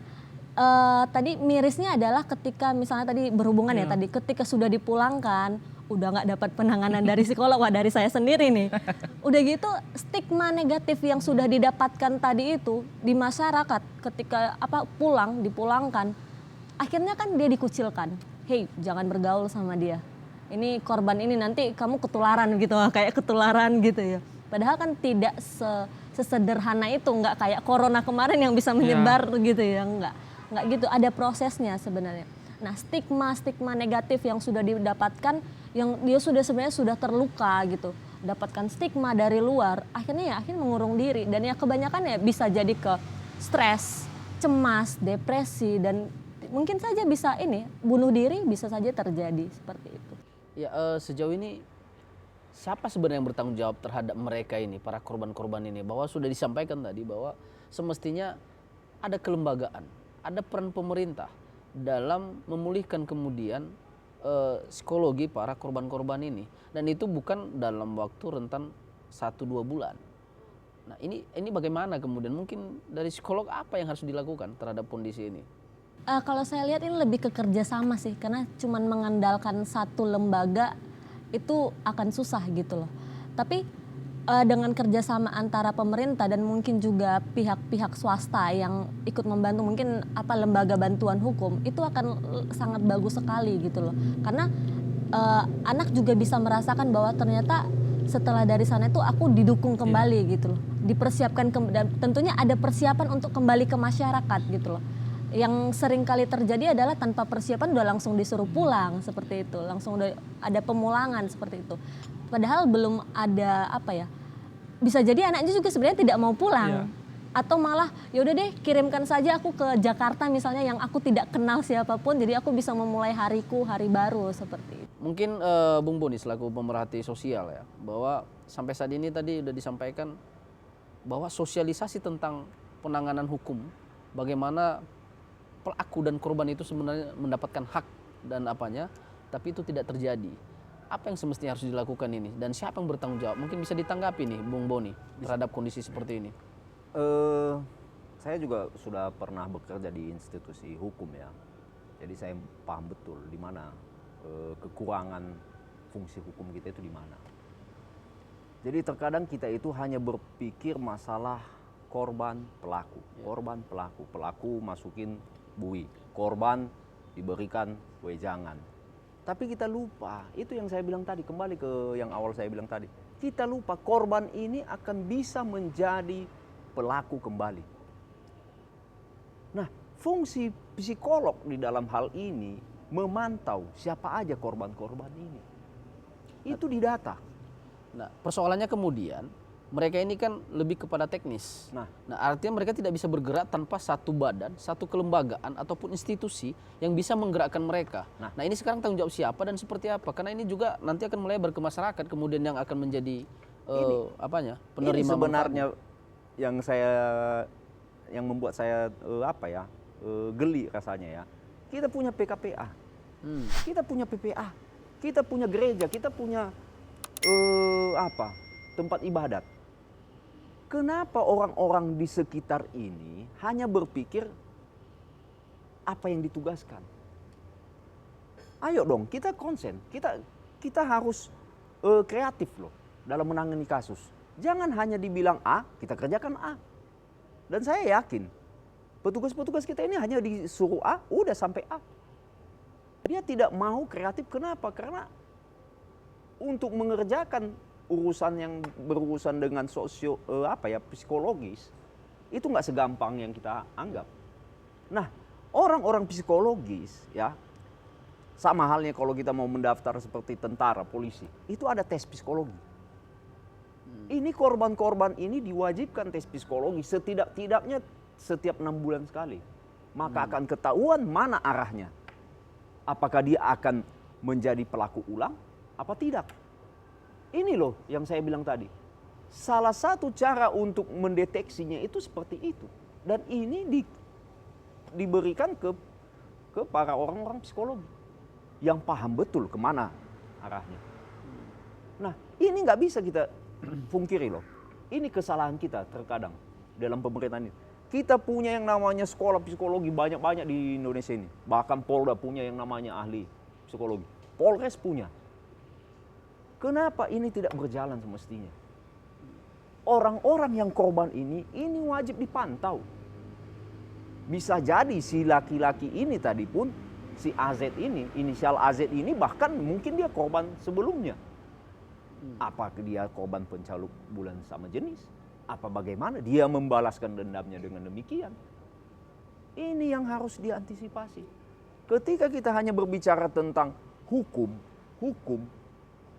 tadi mirisnya adalah ketika misalnya tadi berhubungan ya tadi, ketika sudah dipulangkan, udah nggak dapat penanganan dari psikolog, wah dari saya sendiri nih. Udah gitu stigma negatif yang sudah didapatkan tadi itu di masyarakat ketika dipulangkan, akhirnya kan dia dikucilkan. Hey, jangan bergaul sama dia. Ini korban ini nanti kamu ketularan gitu, kayak ketularan gitu ya. Padahal kan tidak sesederhana itu, nggak kayak corona kemarin yang bisa menyebar gitu ya, nggak gitu. Ada prosesnya sebenarnya. Nah stigma negatif yang sudah didapatkan, yang dia sebenarnya sudah terluka gitu, dapatkan stigma dari luar, akhirnya mengurung diri, dan ya kebanyakan ya bisa jadi ke stres, cemas, depresi, dan mungkin saja bisa bunuh diri bisa saja terjadi seperti itu. Ya sejauh ini siapa sebenarnya yang bertanggung jawab terhadap mereka ini, para korban-korban ini? Bahwa sudah disampaikan tadi bahwa semestinya ada kelembagaan, ada peran pemerintah dalam memulihkan kemudian psikologi para korban-korban ini, dan itu bukan dalam waktu rentan 1-2 bulan. Nah ini bagaimana kemudian, mungkin dari psikolog apa yang harus dilakukan terhadap kondisi ini? Kalau saya lihat ini lebih ke kerjasama sih, karena cuman mengandalkan satu lembaga itu akan susah gitu loh. Tapi dengan kerjasama antara pemerintah dan mungkin juga pihak-pihak swasta yang ikut membantu, mungkin lembaga bantuan hukum, itu akan sangat bagus sekali gitu loh. Karena anak juga bisa merasakan bahwa ternyata setelah dari sana itu aku didukung kembali gitu loh. Dipersiapkan dan tentunya ada persiapan untuk kembali ke masyarakat gitu loh. Yang sering kali terjadi adalah tanpa persiapan udah langsung disuruh pulang seperti itu, langsung udah ada pemulangan seperti itu. Padahal belum ada bisa jadi anaknya juga sebenarnya tidak mau pulang, atau malah yaudah deh kirimkan saja aku ke Jakarta misalnya yang aku tidak kenal siapapun, jadi aku bisa memulai hari baru seperti itu. Mungkin Bung Boni selaku pemerhati sosial ya, bahwa sampai saat ini tadi sudah disampaikan bahwa sosialisasi tentang penanganan hukum, bagaimana pelaku dan korban itu sebenarnya mendapatkan hak dan tapi itu tidak terjadi. Apa yang semestinya harus dilakukan ini, dan siapa yang bertanggung jawab? Mungkin bisa ditanggapi nih Bung Boni terhadap kondisi seperti ini. Saya juga sudah pernah bekerja di institusi hukum ya, jadi saya paham betul di mana kekurangan fungsi hukum kita itu di mana. Jadi terkadang kita itu hanya berpikir masalah korban pelaku, pelaku masukin bui, korban diberikan wejangan. Tapi kita lupa, itu yang saya bilang tadi, kembali ke yang awal saya bilang tadi. Kita lupa korban ini akan bisa menjadi pelaku kembali. Nah, fungsi psikolog di dalam hal ini memantau siapa aja korban-korban ini. Itu didata. Nah, persoalannya kemudian mereka ini kan lebih kepada teknis. Nah, artinya mereka tidak bisa bergerak tanpa satu badan, satu kelembagaan ataupun institusi yang bisa menggerakkan mereka. Nah, ini sekarang tanggung jawab siapa dan seperti apa? Karena ini juga nanti akan melebar ke masyarakat, kemudian yang akan menjadi penerima. Ini sebenarnya yang membuat saya geli rasanya ya. Kita punya PKPA, kita punya PPA, kita punya gereja, kita punya tempat ibadat. Kenapa orang-orang di sekitar ini hanya berpikir apa yang ditugaskan? Ayo dong, kita konsen, kita harus kreatif loh dalam menangani kasus. Jangan hanya dibilang A, kita kerjakan A. Dan saya yakin petugas-petugas kita ini hanya disuruh A, udah sampai A. Dia tidak mau kreatif, kenapa? Karena untuk mengerjakan urusan yang berurusan dengan psikologis itu nggak segampang yang kita anggap. Nah, orang-orang psikologis ya, sama halnya kalau kita mau mendaftar seperti tentara, polisi, itu ada tes psikologi. Ini korban-korban ini diwajibkan tes psikologi setidak-tidaknya setiap 6 bulan sekali. Maka akan ketahuan mana arahnya. Apakah dia akan menjadi pelaku ulang apa tidak? Ini loh yang saya bilang tadi. Salah satu cara untuk mendeteksinya itu seperti itu. Dan ini diberikan ke para orang-orang psikologi yang paham betul kemana arahnya. Nah, ini nggak bisa kita pungkiri loh. Ini kesalahan kita terkadang dalam pemerintahan ini. Kita punya yang namanya sekolah psikologi banyak-banyak di Indonesia ini. Bahkan Polda punya yang namanya ahli psikologi. Polres punya. Kenapa ini tidak berjalan semestinya? Orang-orang yang korban ini wajib dipantau. Bisa jadi si laki-laki ini tadi pun, si AZ ini, inisial AZ ini bahkan mungkin dia korban sebelumnya. Apakah dia korban pencaluk bulan sama jenis? Apa bagaimana dia membalaskan dendamnya dengan demikian? Ini yang harus diantisipasi. Ketika kita hanya berbicara tentang hukum,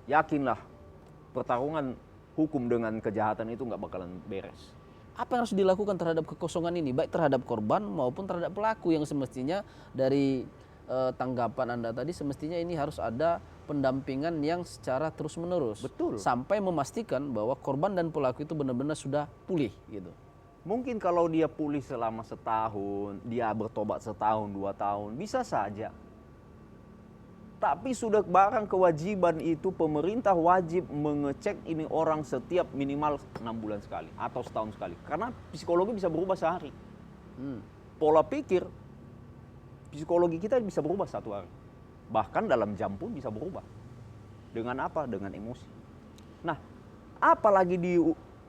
yakinlah pertarungan hukum dengan kejahatan itu nggak bakalan beres. Apa yang harus dilakukan terhadap kekosongan ini, baik terhadap korban maupun terhadap pelaku yang semestinya dari tanggapan Anda tadi semestinya ini harus ada pendampingan yang secara terus-menerus. Betul. Sampai memastikan bahwa korban dan pelaku itu benar-benar sudah pulih gitu. Mungkin kalau dia pulih selama setahun, dia bertobat setahun, 2 tahun, bisa saja. Tapi sudah barang kewajiban itu pemerintah wajib mengecek ini orang setiap minimal 6 bulan sekali atau setahun sekali. Karena psikologi bisa berubah sehari. Pola pikir psikologi kita bisa berubah 1 hari. Bahkan dalam jam pun bisa berubah. Dengan apa? Dengan emosi. Nah, apalagi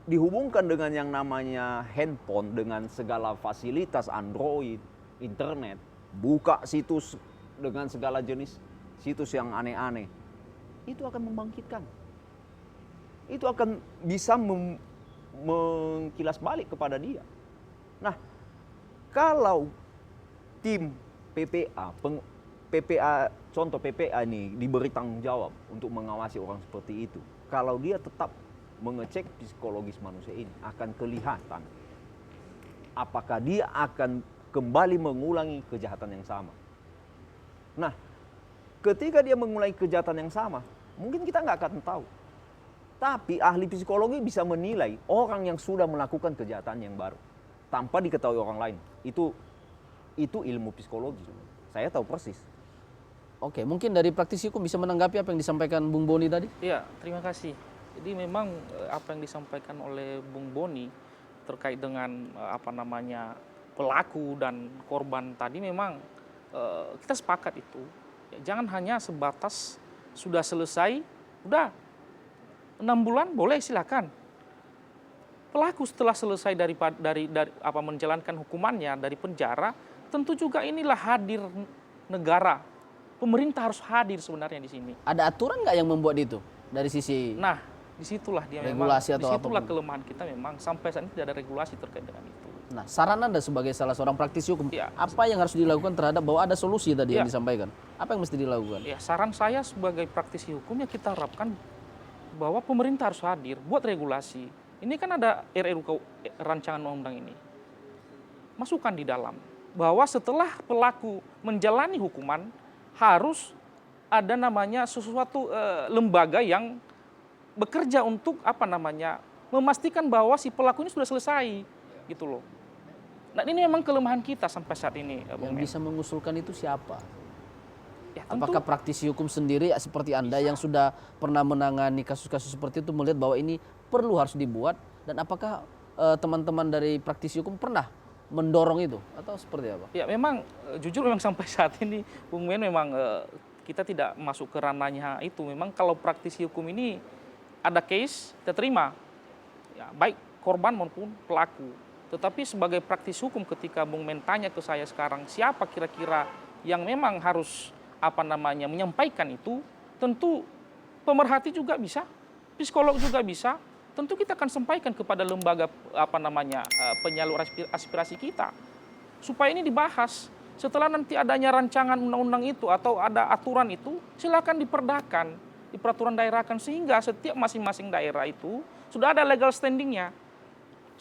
dihubungkan dengan yang namanya handphone dengan segala fasilitas Android, internet, buka situs dengan segala jenis situs yang aneh-aneh, itu akan membangkitkan. Itu akan bisa mengkilas balik kepada dia. Nah, kalau tim PPA, contoh PPA ini diberi tanggung jawab untuk mengawasi orang seperti itu. Kalau dia tetap mengecek psikologis manusia ini, akan kelihatan apakah dia akan kembali mengulangi kejahatan yang sama. Nah, ketika dia mengulangi kejahatan yang sama, mungkin kita nggak akan tahu. Tapi ahli psikologi bisa menilai orang yang sudah melakukan kejahatan yang baru tanpa diketahui orang lain. Itu ilmu psikologi. Saya tahu persis. Oke, mungkin dari praktisi hukum bisa menanggapi apa yang disampaikan Bung Boni tadi? Iya, terima kasih. Jadi memang apa yang disampaikan oleh Bung Boni terkait dengan pelaku dan korban tadi memang kita sepakat itu. Ya, jangan hanya sebatas sudah selesai, udah 6 bulan boleh silakan. Pelaku setelah selesai dari menjalankan hukumannya dari penjara, tentu juga inilah hadir negara. Pemerintah harus hadir sebenarnya di sini. Ada aturan nggak yang membuat itu dari sisi? Nah, disitulah dia regulasi memang, atau disitulah apapun. kelemahan kita memang sampai saat ini tidak ada regulasi terkait dengan itu. Nah, saran Anda sebagai salah seorang praktisi hukum, Ya. apa yang harus dilakukan terhadap bahwa ada solusi tadi yang Ya. disampaikan? Apa yang mesti dilakukan? Ya, saran saya sebagai praktisi hukum ya kita harapkan bahwa pemerintah harus hadir buat regulasi. Ini kan ada RUU rancangan undang-undang ini. Masukkan di dalam bahwa setelah pelaku menjalani hukuman harus ada namanya sesuatu lembaga yang bekerja untuk memastikan bahwa si pelaku ini sudah selesai gitu loh. Nah, ini memang kelemahan kita sampai saat ini, Bung Yang Men. bisa mengusulkan itu siapa? Ya, tentu Apakah praktisi hukum sendiri seperti Anda yang sudah pernah menangani kasus-kasus seperti itu melihat bahwa ini perlu harus dibuat, dan apakah teman-teman dari praktisi hukum pernah mendorong itu atau seperti apa? ya memang jujur memang sampai saat ini Bung Men memang kita tidak masuk ke ranahnya itu. Memang kalau praktisi hukum ini ada case kita terima, ya, baik korban maupun pelaku. Tetapi sebagai praktisi hukum ketika Bung Men tanya ke saya sekarang siapa kira-kira yang memang harus menyampaikan itu, tentu pemerhati juga bisa, psikolog juga bisa. Tentu kita akan sampaikan kepada lembaga penyalur aspirasi kita supaya ini dibahas. Setelah nanti adanya rancangan undang-undang itu atau ada aturan itu, silakan diperdakan, di peraturan daerah kan, sehingga setiap masing-masing daerah itu sudah ada legal standingnya.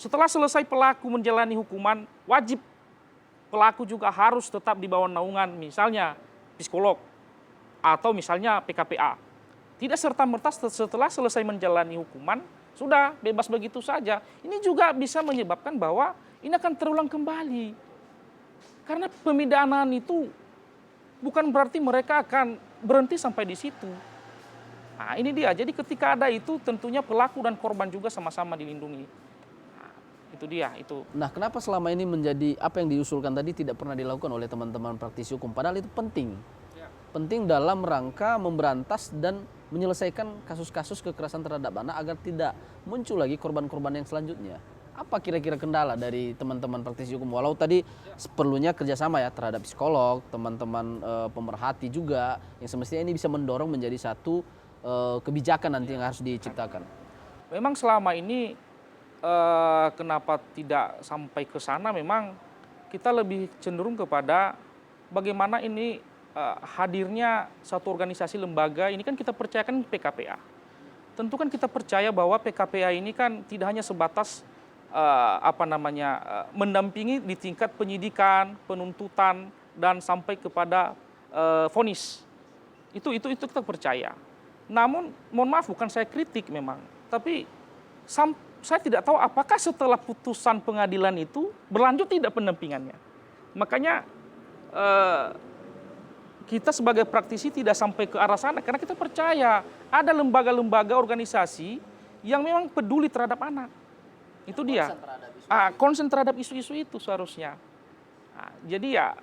Setelah selesai pelaku menjalani hukuman, wajib pelaku juga harus tetap di bawah naungan, misalnya psikolog atau misalnya PKPA. Tidak serta-merta setelah selesai menjalani hukuman, sudah bebas begitu saja. Ini juga bisa menyebabkan bahwa ini akan terulang kembali. Karena pemidanaan itu bukan berarti mereka akan berhenti sampai di situ. Nah, ini dia. Jadi ketika ada itu tentunya pelaku dan korban juga sama-sama dilindungi. Nah, itu dia. Nah, kenapa selama ini menjadi apa yang diusulkan tadi tidak pernah dilakukan oleh teman-teman praktisi hukum? Padahal itu penting. Penting dalam rangka memberantas dan menyelesaikan kasus-kasus kekerasan terhadap anak agar tidak muncul lagi korban-korban yang selanjutnya. Apa kira-kira kendala dari teman-teman praktisi hukum? Walau tadi perlunya kerjasama ya terhadap psikolog, teman-teman pemerhati juga, yang semestinya ini bisa mendorong menjadi satu kebijakan nanti yang harus diciptakan. Memang selama ini kenapa tidak sampai ke sana, memang kita lebih cenderung kepada bagaimana ini hadirnya satu organisasi lembaga, ini kan kita percayakan PKPA. Tentu kan kita percaya bahwa PKPA ini kan tidak hanya sebatas mendampingi di tingkat penyidikan, penuntutan, dan sampai kepada vonis. Itu kita percaya. Namun mohon maaf, bukan saya kritik memang, tapi saya tidak tahu apakah setelah putusan pengadilan itu berlanjut tidak pendampingannya. Makanya kita sebagai praktisi tidak sampai ke arah sana karena kita percaya ada lembaga-lembaga organisasi yang memang peduli terhadap anak. Itu dia. Konsen terhadap isu-isu itu seharusnya. Jadi ya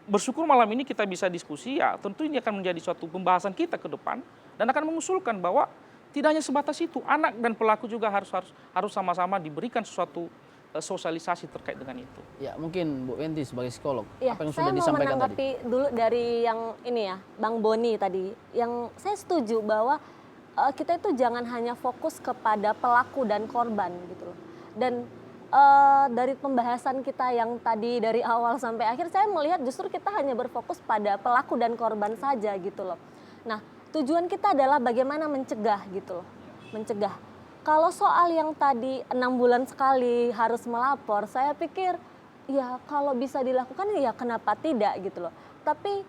bersyukur malam ini kita bisa diskusi, ya tentu ini akan menjadi suatu pembahasan kita ke depan dan akan mengusulkan bahwa tidak hanya sebatas itu, anak dan pelaku juga harus sama-sama diberikan sesuatu sosialisasi terkait dengan itu. Ya, mungkin Bu Wenti sebagai psikolog, Ya, apa yang sudah disampaikan tadi? Saya mau menanggapi dulu dari yang ini ya, Bang Boni tadi. Yang saya setuju bahwa kita itu jangan hanya fokus kepada pelaku dan korban gitu loh. Dan dari pembahasan kita yang tadi dari awal sampai akhir, saya melihat justru kita hanya berfokus pada pelaku dan korban saja gitu loh. Nah, tujuan kita adalah bagaimana mencegah gitu loh, mencegah. Kalau soal yang tadi 6 bulan sekali harus melapor, saya pikir ya kalau bisa dilakukan ya kenapa tidak gitu loh. Tapi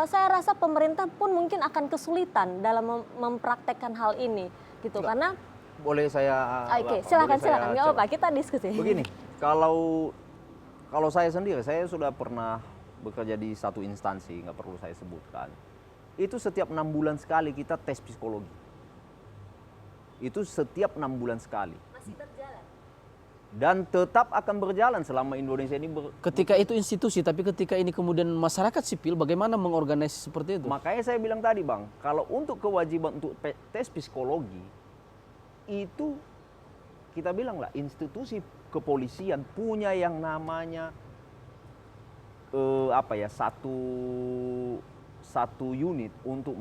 saya rasa pemerintah pun mungkin akan kesulitan dalam mempraktekkan hal ini gitu. Karena boleh saya Oke, silakan nggak apa-apa, kita diskusi. Begini, kalau saya sendiri, saya sudah pernah bekerja di satu instansi, nggak perlu saya sebutkan. Itu setiap 6 bulan sekali kita tes psikologi. Itu setiap 6 bulan sekali. Masih berjalan. Dan tetap akan berjalan selama Indonesia ini Ketika itu institusi, tapi ketika ini kemudian masyarakat sipil, bagaimana mengorganisasi seperti itu? Makanya saya bilang tadi Bang, kalau untuk kewajiban untuk tes psikologi, itu kita bilang lah institusi kepolisian punya yang namanya satu unit untuk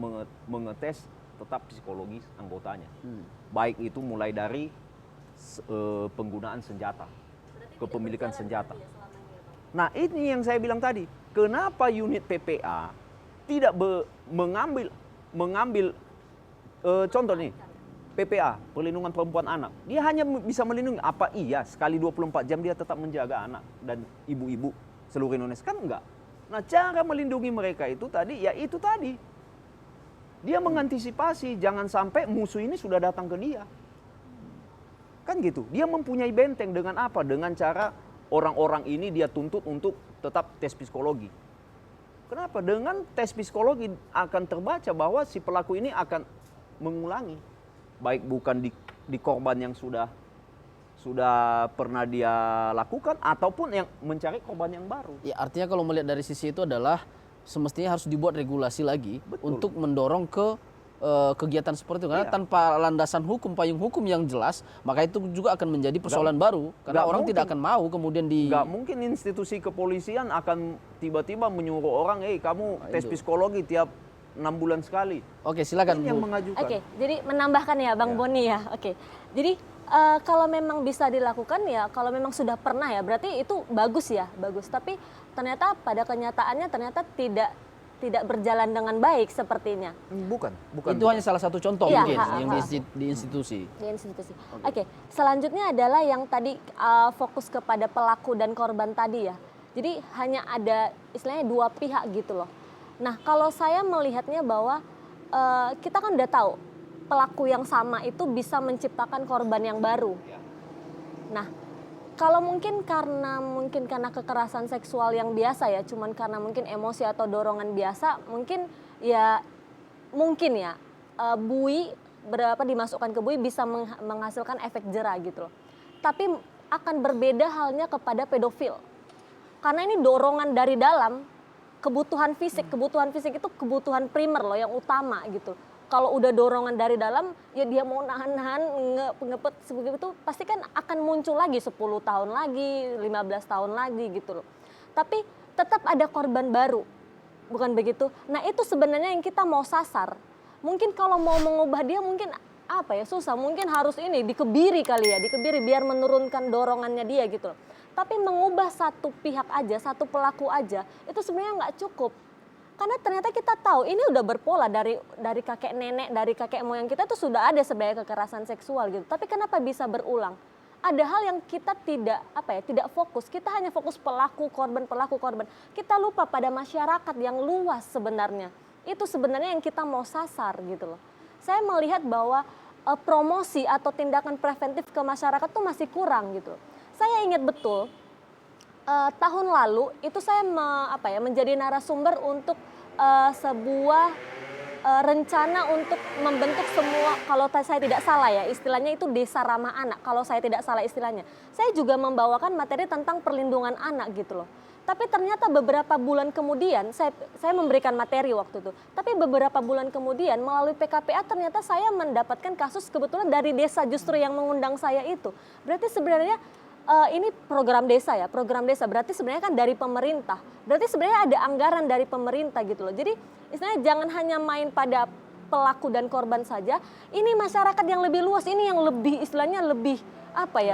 mengetes tetap psikologis anggotanya. Baik itu mulai dari penggunaan senjata, kepemilikan senjata. Nah, ini yang saya bilang tadi, kenapa unit PPA tidak mengambil contoh nih, PPA, Perlindungan Perempuan Anak. Dia hanya bisa melindungi, apa iya sekali 24 jam dia tetap menjaga anak dan ibu-ibu seluruh Indonesia? Kan enggak. Nah, cara melindungi mereka itu tadi, ya itu tadi. Dia mengantisipasi, jangan sampai musuh ini sudah datang ke dia. Kan gitu, dia mempunyai benteng dengan apa? Dengan cara orang-orang ini dia tuntut untuk tetap tes psikologi. Kenapa? Dengan tes psikologi akan terbaca bahwa si pelaku ini akan mengulangi. Baik bukan di korban yang sudah pernah dia lakukan ataupun yang mencari korban yang baru. Ya, artinya kalau melihat dari sisi itu adalah semestinya harus dibuat regulasi lagi. Betul. Untuk mendorong ke kegiatan seperti itu. Karena tanpa landasan hukum, payung hukum yang jelas, maka itu juga akan menjadi persoalan baru. Karena orang tidak akan mau kemudian Nggak mungkin institusi kepolisian akan tiba-tiba menyuruh orang, kamu tes psikologi tiap 6 bulan sekali. Oke, silakan ini Bu. yang mengajukan. Oke, jadi menambahkan ya Bang Boni ya. Oke, jadi kalau memang bisa dilakukan ya, kalau memang sudah pernah ya, berarti itu bagus ya, bagus. Tapi ternyata pada kenyataannya ternyata tidak berjalan dengan baik sepertinya. Bukan. Itu hanya salah satu contoh Iya, mungkin yang di institusi. Di institusi. Oke, selanjutnya adalah yang tadi fokus kepada pelaku dan korban tadi ya. Jadi hanya ada istilahnya dua pihak gitu loh. Nah, kalau saya melihatnya bahwa kita kan udah tahu pelaku yang sama itu bisa menciptakan korban yang baru. Nah, kalau mungkin karena kekerasan seksual yang biasa ya, cuman karena mungkin emosi atau dorongan biasa, mungkin ya buih dimasukkan ke buih bisa menghasilkan efek jera gitu loh. Tapi akan berbeda halnya kepada pedofil. Karena ini dorongan dari dalam, kebutuhan fisik itu kebutuhan primer loh yang utama gitu. Kalau udah dorongan dari dalam, ya dia mau nahan-nahan, ngepet sebegitu itu pasti kan akan muncul lagi 10 tahun lagi, 15 tahun lagi gitu loh. Tapi tetap ada korban baru, bukan begitu? Nah itu sebenarnya yang kita mau sasar. Mungkin kalau mau mengubah dia mungkin susah, mungkin harus dikebiri kali ya, dikebiri biar menurunkan dorongannya dia gitu loh. Tapi mengubah satu pihak aja, satu pelaku aja, itu sebenarnya nggak cukup. Karena ternyata kita tahu ini udah berpola dari kakek nenek, dari kakek moyang kita tuh sudah ada sebenarnya kekerasan seksual gitu. Tapi kenapa bisa berulang? Ada hal yang kita tidak fokus. Kita hanya fokus pelaku korban. Kita lupa pada masyarakat yang luas sebenarnya. Itu sebenarnya yang kita mau sasar gitu loh. Saya melihat bahwa promosi atau tindakan preventif ke masyarakat tuh masih kurang gitu. Saya ingat betul tahun lalu itu saya menjadi narasumber untuk sebuah rencana untuk membentuk semua, kalau saya tidak salah ya istilahnya itu desa ramah anak, kalau saya tidak salah istilahnya. Saya juga membawakan materi tentang perlindungan anak gitu loh. Tapi ternyata beberapa bulan kemudian, saya memberikan materi waktu itu. Tapi beberapa bulan kemudian melalui PKPA ternyata saya mendapatkan kasus kebetulan dari desa justru yang mengundang saya itu. Berarti sebenarnya ini program desa ya, program desa berarti sebenarnya kan dari pemerintah. Berarti sebenarnya ada anggaran dari pemerintah gitu loh. Jadi istilahnya jangan hanya main pada pelaku dan korban saja. Ini masyarakat yang lebih luas, ini yang lebih istilahnya lebih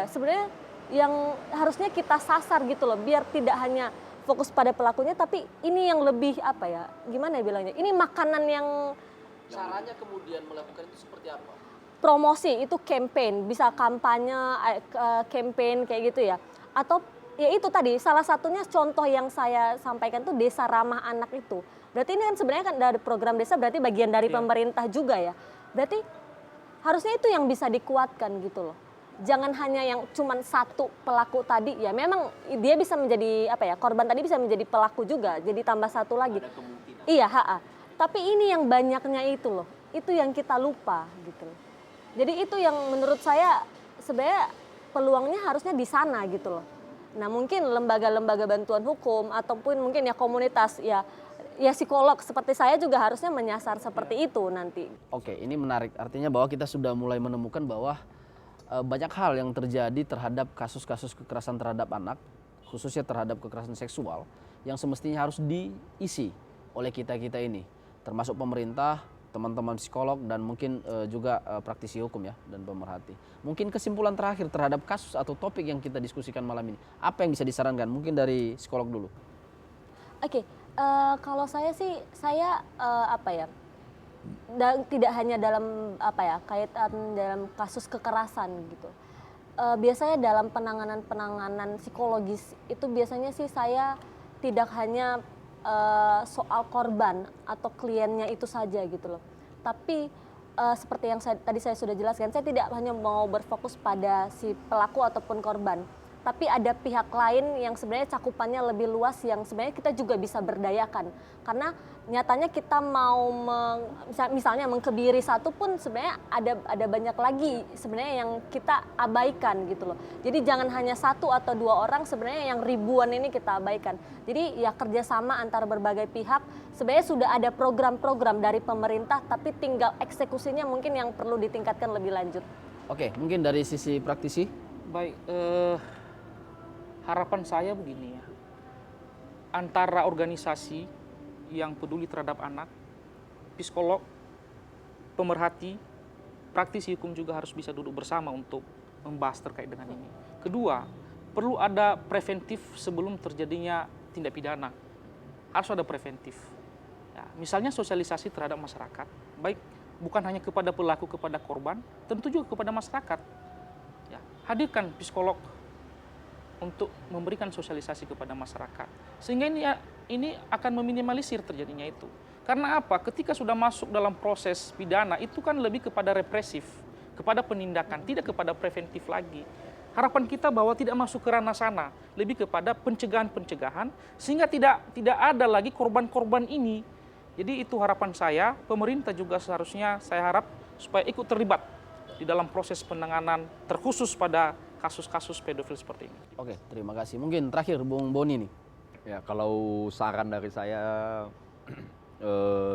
sebenarnya yang harusnya kita sasar gitu loh, biar tidak hanya fokus pada pelakunya, tapi ini yang lebih gimana ya bilangnya, ini makanan yang Caranya kemudian melakukan itu seperti apa? promosi, itu campaign, bisa kampanye, campaign kayak gitu ya, atau ya itu tadi salah satunya contoh yang saya sampaikan tuh desa ramah anak itu. Berarti ini kan sebenarnya kan dari program desa berarti bagian dari pemerintah juga ya, berarti harusnya itu yang bisa dikuatkan gitu loh. Jangan hanya yang cuman satu pelaku tadi ya, memang dia bisa menjadi korban tadi bisa menjadi pelaku juga, jadi tambah satu lagi. Ada kemungkinan. Iya, tapi ini yang banyaknya itu loh, itu yang kita lupa gitu loh. Jadi itu yang menurut saya sebenarnya peluangnya harusnya di sana gitu loh. Nah mungkin lembaga-lembaga bantuan hukum ataupun mungkin ya komunitas ya psikolog seperti saya juga harusnya menyasar seperti itu nanti. Oke, ini menarik. Artinya bahwa kita sudah mulai menemukan bahwa banyak hal yang terjadi terhadap kasus-kasus kekerasan terhadap anak, khususnya terhadap kekerasan seksual, yang semestinya harus diisi oleh kita-kita ini, termasuk pemerintah, teman-teman psikolog, dan mungkin juga praktisi hukum ya, dan pemerhati. Mungkin kesimpulan terakhir terhadap kasus atau topik yang kita diskusikan malam ini, apa yang bisa disarankan? Mungkin dari psikolog dulu. Oke, kalau saya sih, tidak hanya dalam kaitan dalam kasus kekerasan gitu. Biasanya dalam penanganan psikologis itu biasanya sih saya tidak hanya soal korban atau kliennya itu saja gitu loh. Tapi seperti yang tadi saya sudah jelaskan, saya tidak hanya mau berfokus pada si pelaku ataupun korban. Tapi ada pihak lain yang sebenarnya cakupannya lebih luas yang sebenarnya kita juga bisa berdayakan. Karena nyatanya kita mau misalnya mengkebiri satu pun sebenarnya ada banyak lagi sebenarnya yang kita abaikan gitu loh. Jadi jangan hanya satu atau dua orang, sebenarnya yang ribuan ini kita abaikan. Jadi ya kerjasama antar berbagai pihak, sebenarnya sudah ada program-program dari pemerintah, tapi tinggal eksekusinya mungkin yang perlu ditingkatkan lebih lanjut. Oke, mungkin dari sisi praktisi. Baik, harapan saya begini ya, antara organisasi yang peduli terhadap anak, psikolog, pemerhati, praktisi hukum juga harus bisa duduk bersama untuk membahas terkait dengan ini. Kedua, perlu ada preventif sebelum terjadinya tindak pidana. Harus ada preventif. Ya, misalnya sosialisasi terhadap masyarakat, baik bukan hanya kepada pelaku, kepada korban, tentu juga kepada masyarakat. Ya, hadirkan psikolog untuk memberikan sosialisasi kepada masyarakat. Sehingga ini ya, ini akan meminimalisir terjadinya itu. Karena apa? Ketika sudah masuk dalam proses pidana itu kan lebih kepada represif, kepada penindakan, tidak kepada preventif lagi. Harapan kita bahwa tidak masuk ke ranah sana, lebih kepada pencegahan-pencegahan sehingga tidak ada lagi korban-korban ini. Jadi itu harapan saya, pemerintah juga seharusnya saya harap supaya ikut terlibat di dalam proses penanganan terkhusus pada kasus-kasus pedofil seperti ini. Oke, terima kasih. Mungkin terakhir Bung Boni nih. Ya, kalau saran dari saya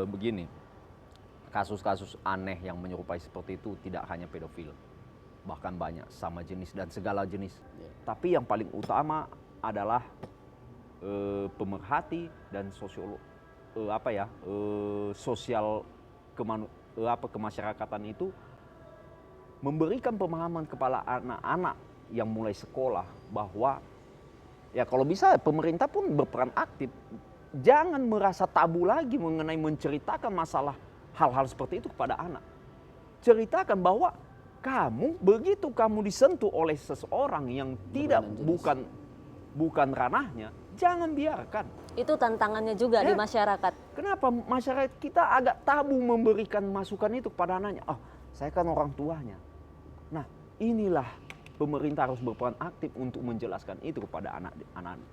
begini, kasus-kasus aneh yang menyerupai seperti itu tidak hanya pedofil, bahkan banyak sama jenis dan segala jenis. Tapi yang paling utama adalah pemerhati dan sosiolog, sosial kemasyarakatan itu memberikan pemahaman kepada anak-anak yang mulai sekolah bahwa ya kalau bisa pemerintah pun berperan aktif. Jangan merasa tabu lagi mengenai menceritakan masalah hal-hal seperti itu kepada anak. Ceritakan bahwa begitu kamu disentuh oleh seseorang yang bukan ranahnya, jangan biarkan. Itu tantangannya juga di masyarakat. Kenapa masyarakat kita agak tabu memberikan masukan itu kepada anaknya? Oh, saya kan orang tuanya. Nah, inilah pemerintah harus berperan aktif untuk menjelaskan itu kepada anak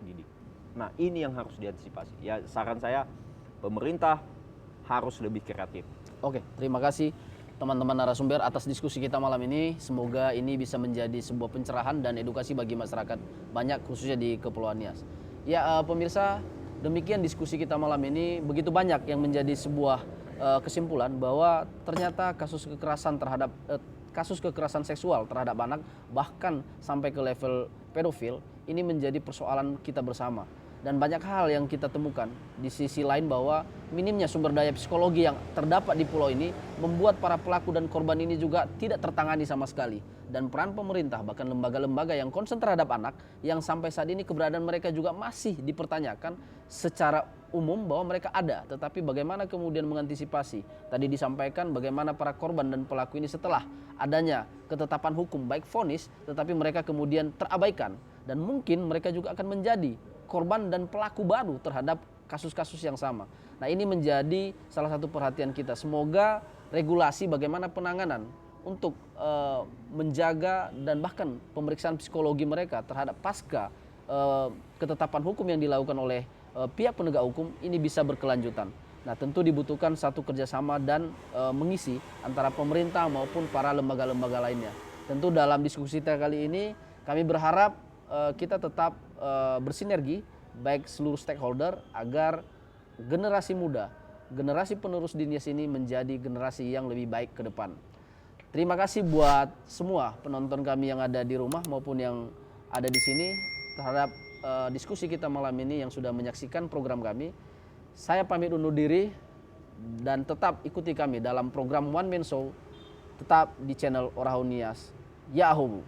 didik. Nah, ini yang harus diantisipasi. Ya, saran saya pemerintah harus lebih kreatif. Oke, terima kasih teman-teman narasumber atas diskusi kita malam ini. Semoga ini bisa menjadi sebuah pencerahan dan edukasi bagi masyarakat banyak khususnya di Kepulauan Nias. Ya, pemirsa, demikian diskusi kita malam ini. Begitu banyak yang menjadi sebuah kesimpulan bahwa ternyata kasus kekerasan seksual terhadap anak bahkan sampai ke level pedofil ini menjadi persoalan kita bersama. Dan banyak hal yang kita temukan di sisi lain bahwa minimnya sumber daya psikologi yang terdapat di pulau ini membuat para pelaku dan korban ini juga tidak tertangani sama sekali. Dan peran pemerintah bahkan lembaga-lembaga yang konsen terhadap anak yang sampai saat ini keberadaan mereka juga masih dipertanyakan secara umum bahwa mereka ada. Tetapi bagaimana kemudian mengantisipasi? Tadi disampaikan bagaimana para korban dan pelaku ini setelah adanya ketetapan hukum baik vonis tetapi mereka kemudian terabaikan. Dan mungkin mereka juga akan menjadi korban dan pelaku baru terhadap kasus-kasus yang sama. Nah, ini menjadi salah satu perhatian kita. Semoga regulasi bagaimana penanganan untuk menjaga dan bahkan pemeriksaan psikologi mereka terhadap pasca ketetapan hukum yang dilakukan oleh pihak penegak hukum ini bisa berkelanjutan. Nah, tentu dibutuhkan satu kerjasama dan mengisi antara pemerintah maupun para lembaga-lembaga lainnya. Tentu dalam diskusi kita kali ini kami berharap kita tetap bersinergi baik seluruh stakeholder agar generasi muda, generasi penerus di Nias ini menjadi generasi yang lebih baik ke depan. Terima kasih buat semua penonton kami yang ada di rumah maupun yang ada di sini terhadap diskusi kita malam ini yang sudah menyaksikan program kami. Saya pamit undur diri dan tetap ikuti kami dalam program One Man Show tetap di channel Orahu Nias. Ya Ahomu.